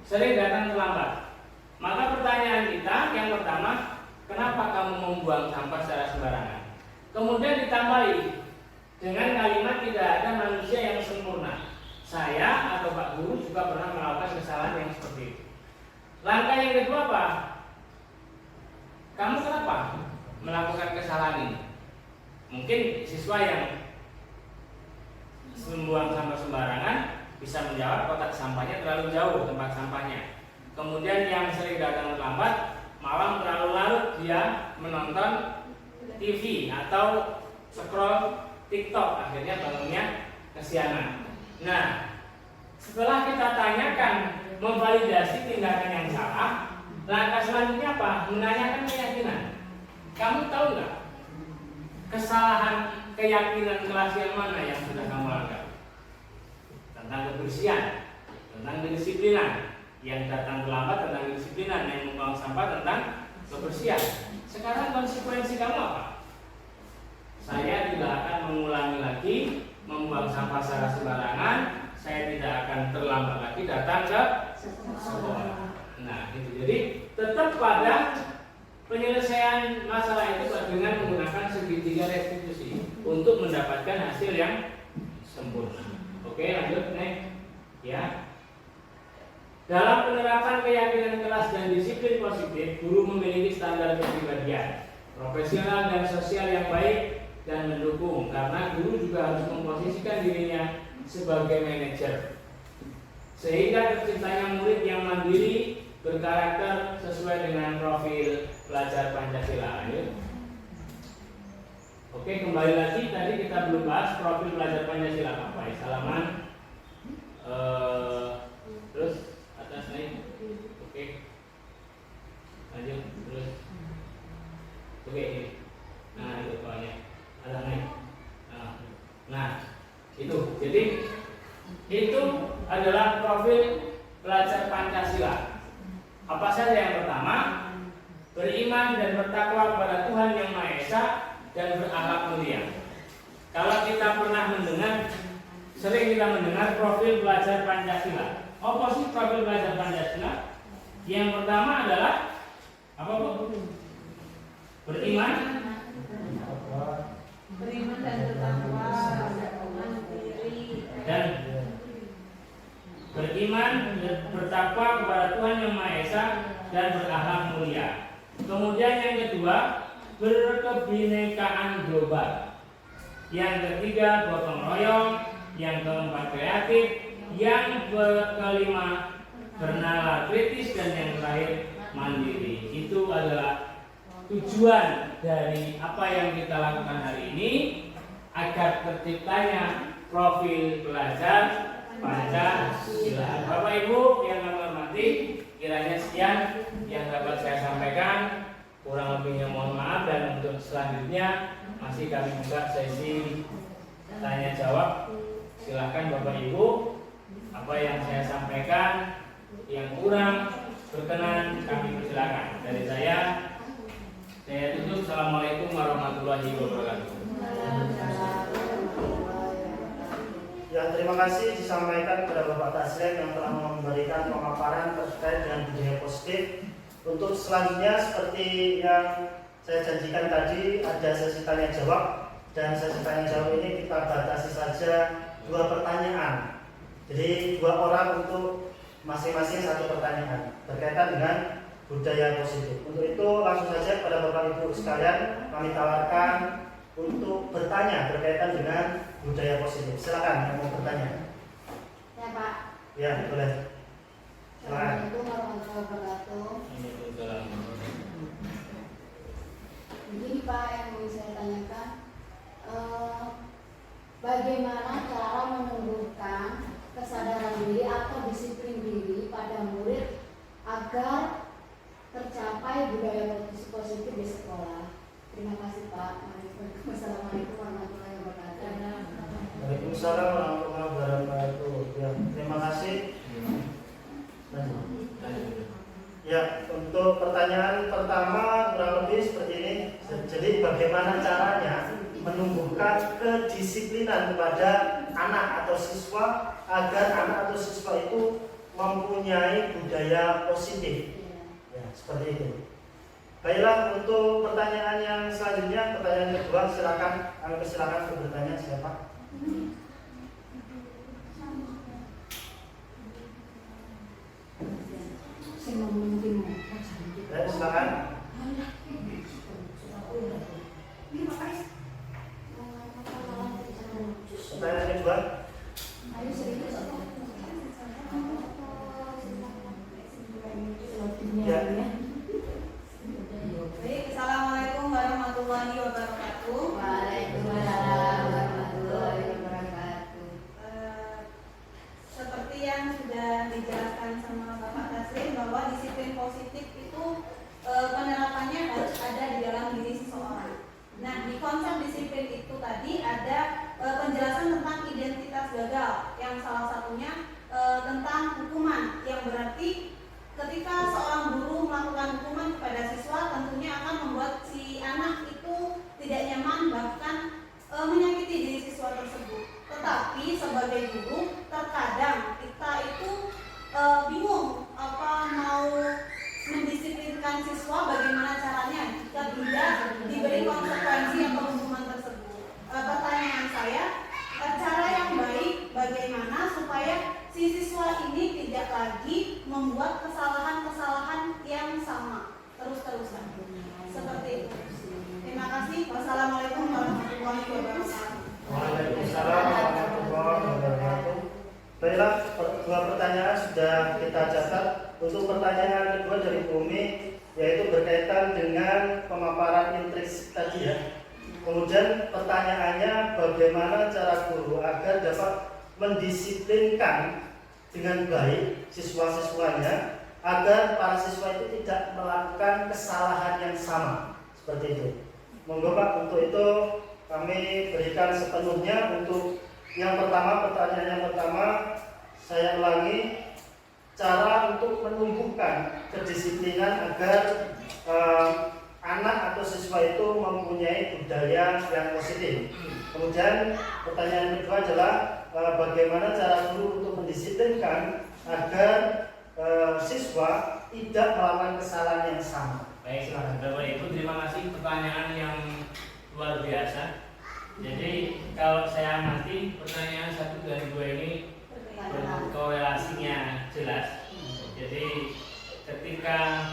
Speaker 1: sering datang terlambat. Maka pertanyaan kita yang pertama, kenapa kamu membuang sampah secara sembarangan? Kemudian ditambahi dengan kalimat tidak ada manusia yang sempurna. Saya atau Pak Guru juga pernah melakukan kesalahan yang seperti itu. Langkah yang kedua apa? Kamu kenapa melakukan kesalahan ini? Mungkin siswa yang membuang sampah sembarangan bisa menjawab kotak sampahnya terlalu jauh tempat sampahnya. Kemudian yang sering datang terlambat, malam terlalu larut dia menonton TV atau scroll TikTok, akhirnya bangunnya kesiangan. Nah, setelah kita tanyakan memvalidasi tindakan yang salah, langkah selanjutnya apa? Menanyakan keyakinan. Kamu tahu nggak kesalahan keyakinan kelas yang mana yang sudah kamu lakukan? Tentang kebersihan, tentang kedisiplinan. Yang datang terlambat tentang kedisiplinan, yang membuang sampah tentang kebersihan. Sekarang konsekuensi kamu apa? Saya tidak akan mengulangi lagi membuang sampah secara sembarangan. Saya tidak akan terlambat lagi datang ke sekolah. Nah, itu jadi tetap pada penyelesaian masalah itu dengan menggunakan segitiga restitusi untuk mendapatkan hasil yang sempurna. Oke, lanjut next. Ya. Dalam penerapan keyakinan kelas dan disiplin positif, guru memiliki standar kepribadian, profesional dan sosial yang baik dan mendukung, karena guru juga harus memposisikan dirinya sebagai manajer, sehingga terciptanya murid yang mandiri, berkarakter sesuai dengan profil pelajar Pancasila. Lanjut. Oke, kembali lagi tadi kita belum bahas profil pelajar Pancasila apa? Halaman terus atas naik. Oke. Lanjut terus. Oke, ini. Nah, itu soalnya. Atas naik. Nah, Apa saja? Yang pertama, beriman dan bertakwa kepada Tuhan Yang Maha Esa dan berakhlak mulia. Kalau kita pernah mendengar, sering kita mendengar profil belajar Pancasila. Apa sih profil belajar Pancasila? Yang pertama adalah apa, Bu? Beriman
Speaker 3: dan bertakwa
Speaker 1: dan beriman dan bertakwa kepada Tuhan Yang Maha Esa dan berakhlak mulia. Kemudian yang kedua, berkebinekaan global. Yang ketiga, gotong royong. Yang keempat, kreatif. Yang kelima, bernalar kritis. Dan yang terakhir, mandiri. Itu adalah tujuan dari apa yang kita lakukan hari ini, agar terciptanya profil belajar Pancasila. Bapak Ibu yang kami hormati, kiranya sekian yang dapat saya sampaikan. Kurang lebihnya mohon maaf, dan untuk selanjutnya masih kami buka sesi tanya jawab. Silahkan Bapak Ibu, apa yang saya sampaikan yang kurang berkenan kami persilakan. Dari saya tutup. Assalamualaikum warahmatullahi wabarakatuh.
Speaker 2: Ya, terima kasih disampaikan kepada Bapak Taslim yang telah memberikan pemaparan terkait dengan budaya positif. Untuk selanjutnya, seperti yang saya janjikan tadi, ada sesi tanya jawab, dan sesi tanya jawab ini kita batasi saja 2 pertanyaan. Jadi 2 orang untuk masing-masing 1 pertanyaan berkaitan dengan budaya positif. Untuk itu langsung saja pada Bapak Ibu sekalian kami tawarkan untuk bertanya berkaitan dengan budaya positif. Silakan yang mau bertanya.
Speaker 3: Ya Pak.
Speaker 2: Ya, boleh. Silakan.
Speaker 3: Assalamualaikum warahmatullahi wabarakatuh. Begini Pak, yang ingin saya tanyakan, bagaimana cara menumbuhkan kesadaran diri atau disiplin diri pada murid agar tercapai budaya positif di sekolah? Terima kasih Pak. Wassalamualaikum warahmatullahi wabarakatuh.
Speaker 2: Waalaikumsalam warahmatullahi wabarakatuh. Ya, terima kasih. Ya, untuk pertanyaan pertama kurang lebih seperti ini. Jadi bagaimana caranya menumbuhkan kedisiplinan kepada anak atau siswa agar anak atau siswa itu mempunyai budaya positif. Ya, seperti itu. Baiklah, untuk pertanyaan yang selanjutnya, pertanyaan kedua, silakan. Kami persilakan untuk bertanya. Siapa? Ya, silakan. Pertanyaan kedua. Ya.
Speaker 3: Baik, Assalamualaikum warahmatullahi wabarakatuh.
Speaker 4: Waalaikumsalam warahmatullahi wabarakatuh.
Speaker 3: Seperti yang sudah dijelaskan sama Bapak Taslim, bahwa disiplin positif itu penerapannya harus ada di dalam diri seseorang. Nah, di konsep disiplin itu tadi ada penjelasan tentang identitas gagal, yang salah satunya tentang hukuman, yang berarti ketika seorang guru melakukan hukuman kepada siswa, tentunya akan membuat si anak itu tidak nyaman, bahkan menyakiti diri siswa tersebut. Tetapi sebagai guru, terkadang kita itu bingung apa mau mendisiplinkan siswa, bagaimana caranya jika tidak diberi konsekuensi atau hukuman tersebut. Pertanyaan saya, cara yang baik bagaimana supaya si siswa ini tidak lagi membuat kesalahan-kesalahan yang sama terus-terusan. Seperti itu. Terima kasih. Wassalamualaikum warahmatullahi wabarakatuh.
Speaker 2: Waalaikumsalam warahmatullahi wabarakatuh. Baiklah, 2 pertanyaan sudah kita catat. Untuk pertanyaan kedua dari Bumi, yaitu berkaitan dengan pemaparan intrinsik tadi ya. Kemudian pertanyaannya, bagaimana cara guru agar dapat mendisiplinkan dengan baik siswa-siswanya agar para siswa itu tidak melakukan kesalahan yang sama. Seperti itu. Monggo Pak, untuk itu kami berikan sepenuhnya. Untuk yang pertama, pertanyaan yang pertama saya ulangi, cara untuk menumbuhkan kedisiplinan agar anak atau siswa itu mempunyai budaya yang positif. Kemudian pertanyaan kedua adalah bagaimana cara guru untuk mendisiplinkan agar siswa tidak melakukan kesalahan yang sama.
Speaker 1: Baik, Bapak Ibu, terima kasih pertanyaan yang luar biasa. Jadi kalau saya amati pertanyaan 1 dan 2 ini korelasinya jelas. Jadi ketika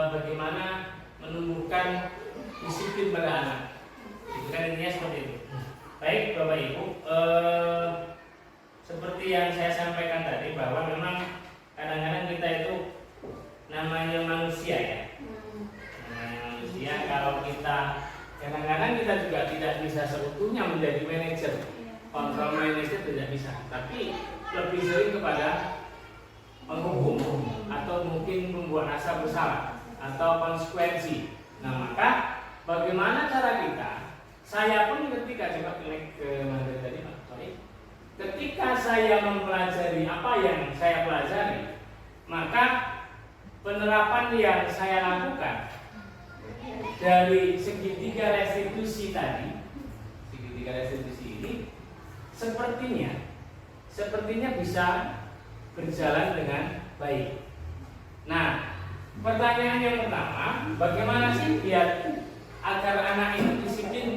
Speaker 1: bagaimana menumbuhkan disiplin pada anak, itu kan intinya seperti itu. Baik Bapak Ibu, seperti yang saya sampaikan tadi bahwa memang kadang-kadang kita itu namanya manusia ya. Namanya manusia, kalau kita kadang-kadang kita juga tidak bisa seutuhnya menjadi manajer, kontrol manajer tidak bisa, tapi lebih sering kepada menghukum atau mungkin membuat rasa bersalah atau konsekuensi. Nah maka bagaimana cara kita? Saya pun ketika coba ke materi tadi Pak, ketika saya mempelajari apa yang saya pelajari, maka penerapan yang saya lakukan dari segitiga restitusi tadi, segitiga restitusi ini sepertinya bisa berjalan dengan baik. Nah, pertanyaan yang pertama, bagaimana sih biar agar anak itu disiplin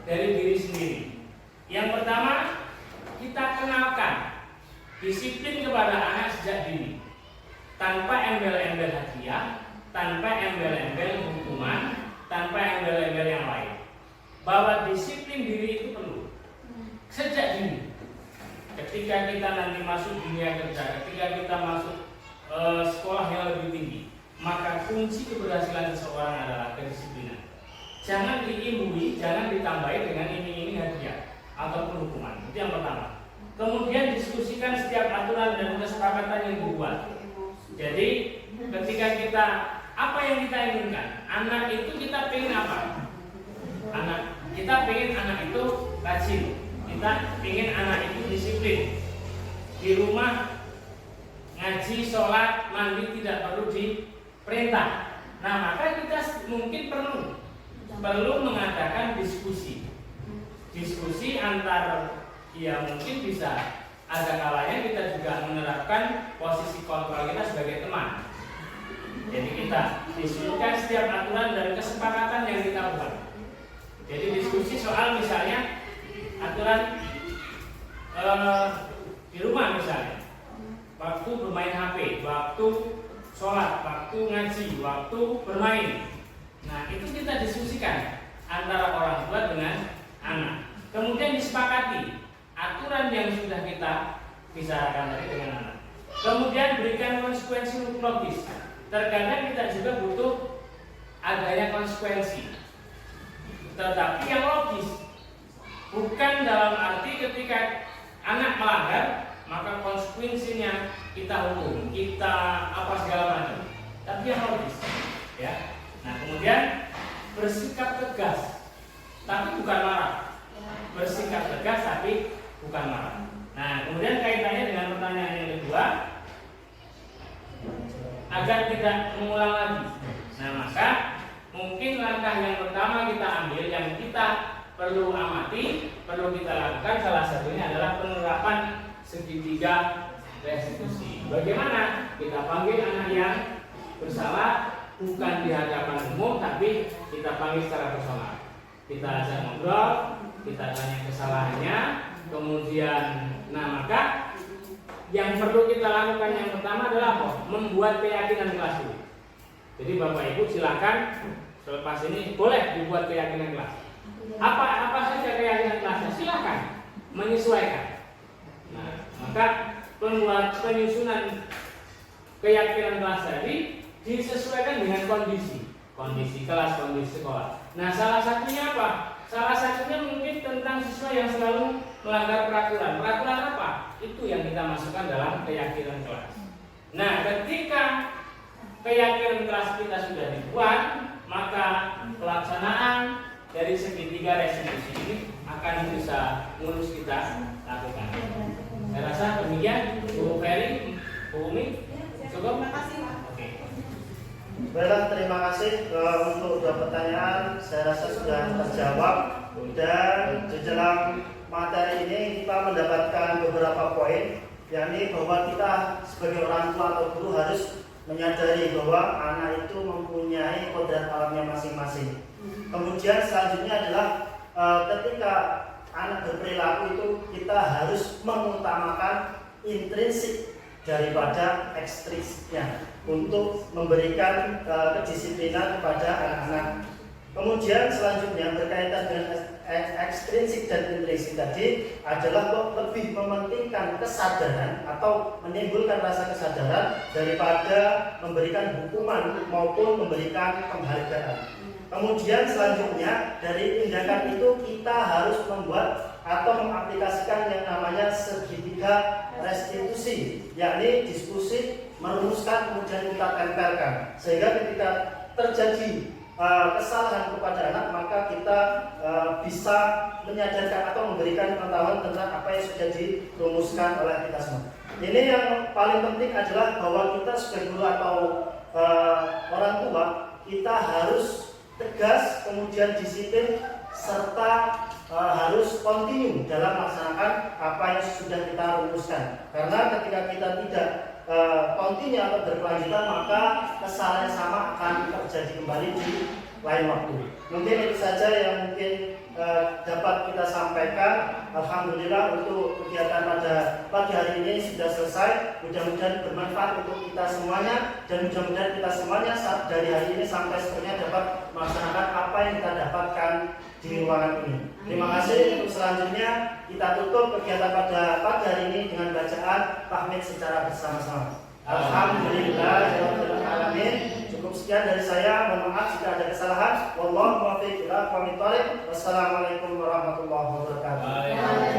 Speaker 1: dari diri sendiri? Yang pertama, kita kenalkan disiplin kepada anak sejak dini, tanpa embel-embel hadiah, tanpa embel-embel hukuman, tanpa embel-embel yang lain. Bahwa disiplin diri itu perlu sejak dini. Ketika kita nanti masuk dunia kerja, ketika kita masuk sekolah yang lebih tinggi, maka kunci keberhasilan seseorang adalah kedisiplinan. Jangan diimbui, jangan ditambahi dengan iming-iming hadiah ataupun hukuman. Itu yang pertama. Kemudian diskusikan setiap aturan dan kesepakatan yang dibuat. Jadi ketika kita apa yang kita inginkan, anak itu kita pengen apa? Kita pengen anak itu rajin. Kita ingin anak itu disiplin. Di rumah ngaji, sholat, mandi tidak perlu diperintah. Nah maka kita mungkin perlu mengadakan diskusi antar, ya mungkin bisa ada kalanya kita juga menerapkan posisi kontrol kita sebagai teman. Jadi kita diskusikan setiap aturan dan kesepakatan yang kita buat. Jadi diskusi soal misalnya aturan di rumah misalnya, waktu bermain HP, waktu sholat, waktu ngaji, waktu bermain. Nah itu kita diskusikan antara orang tua dengan anak. Kemudian disepakati aturan yang sudah kita bicarakan tadi dengan anak. Kemudian berikan konsekuensi logis. Terkadang kita juga butuh adanya konsekuensi, tetapi yang logis. Bukan dalam arti ketika anak melanggar maka konsekuensinya kita hukum, kita apa segala macam. Tapi yang logis, ya. Nah kemudian bersikap tegas, tapi bukan marah. Bersikap tegas tapi bukan marah. Nah kemudian kaitannya dengan pertanyaan yang kedua, agar tidak mengulang lagi. Nah maka mungkin langkah yang pertama kita ambil, yang kita perlu amati, perlu kita lakukan, salah satunya adalah penerapan segitiga restitusi. Bagaimana kita panggil anak yang bersalah bukan di hadapan umum, tapi kita panggil secara personal. Kita ajak ngobrol, kita tanya kesalahannya, kemudian, nah maka yang perlu kita lakukan yang pertama adalah apa? Membuat keyakinan kelas dulu. Jadi Bapak Ibu silakan selepas ini boleh dibuat keyakinan kelas. Apa saja keyakinan kelasnya, silakan menyesuaikan. Nah, maka penyusunan keyakinan kelas tadi disesuaikan dengan kondisi kelas, kondisi sekolah. Nah, salah satunya apa? Salah satunya mungkin tentang siswa yang selalu melanggar peraturan. Peraturan apa? Itu yang kita masukkan dalam keyakinan kelas. Nah, ketika keyakinan kelas kita sudah dibuat, maka pelaksanaan dari segitiga restitusi ini akan bisa mulus kita lakukan. Saya rasa demikian. Bu Ferry, Bu Umi, cukup?
Speaker 3: Terima kasih Pak.
Speaker 1: Oke.
Speaker 2: Baiklah, terima kasih untuk dua pertanyaan. Saya rasa sudah terjawab dan di dalam materi ini kita mendapatkan beberapa poin, yakni bahwa kita sebagai orang tua atau guru harus menyadari bahwa anak itu mempunyai kodrat alamnya masing-masing. Kemudian selanjutnya adalah ketika anak berperilaku itu kita harus mengutamakan intrinsik daripada ekstrinsiknya untuk memberikan kedisiplinan kepada anak-anak. Kemudian selanjutnya berkaitan dengan ekstrinsik dan intrinsik tadi adalah lebih mementingkan kesadaran atau menimbulkan rasa kesadaran daripada memberikan hukuman maupun memberikan penghargaan. Kemudian selanjutnya dari tindakan itu kita harus membuat atau mengaplikasikan yang namanya segitiga restitusi, yakni diskusi, merumuskan, kemudian kita tempelkan, sehingga ketika terjadi kesalahan kepada anak maka kita bisa menyadarkan atau memberikan pengetahuan tentang apa yang sudah dirumuskan oleh kita semua. Ini yang paling penting adalah bahwa kita sebagai guru atau orang tua kita harus tegas, kemudian disiplin, serta harus kontinu dalam melaksanakan apa yang sudah kita rumuskan. Karena ketika kita tidak kontinu atau berkelanjutan, maka kesalahan yang sama akan terjadi kembali di lain waktu. Mungkin itu saja yang mungkin dapat kita sampaikan. Alhamdulillah untuk kegiatan pada pagi hari ini sudah selesai. Mudah-mudahan bermanfaat untuk kita semuanya, dan mudah-mudahan kita semuanya dari hari ini sampai seterusnya dapat melaksanakan apa yang kita dapatkan di ruangan ini. Terima kasih. Untuk selanjutnya kita tutup kegiatan pada pagi hari ini dengan bacaan tahmid secara bersama-sama. Alhamdulillahirabbil alamin. Cukup sekian dari saya. Mohon maaf jika ada kesalahan. Wallahu muwaffiq ila aqwamit thoriq. Wassalamualaikum warahmatullahi wabarakatuh.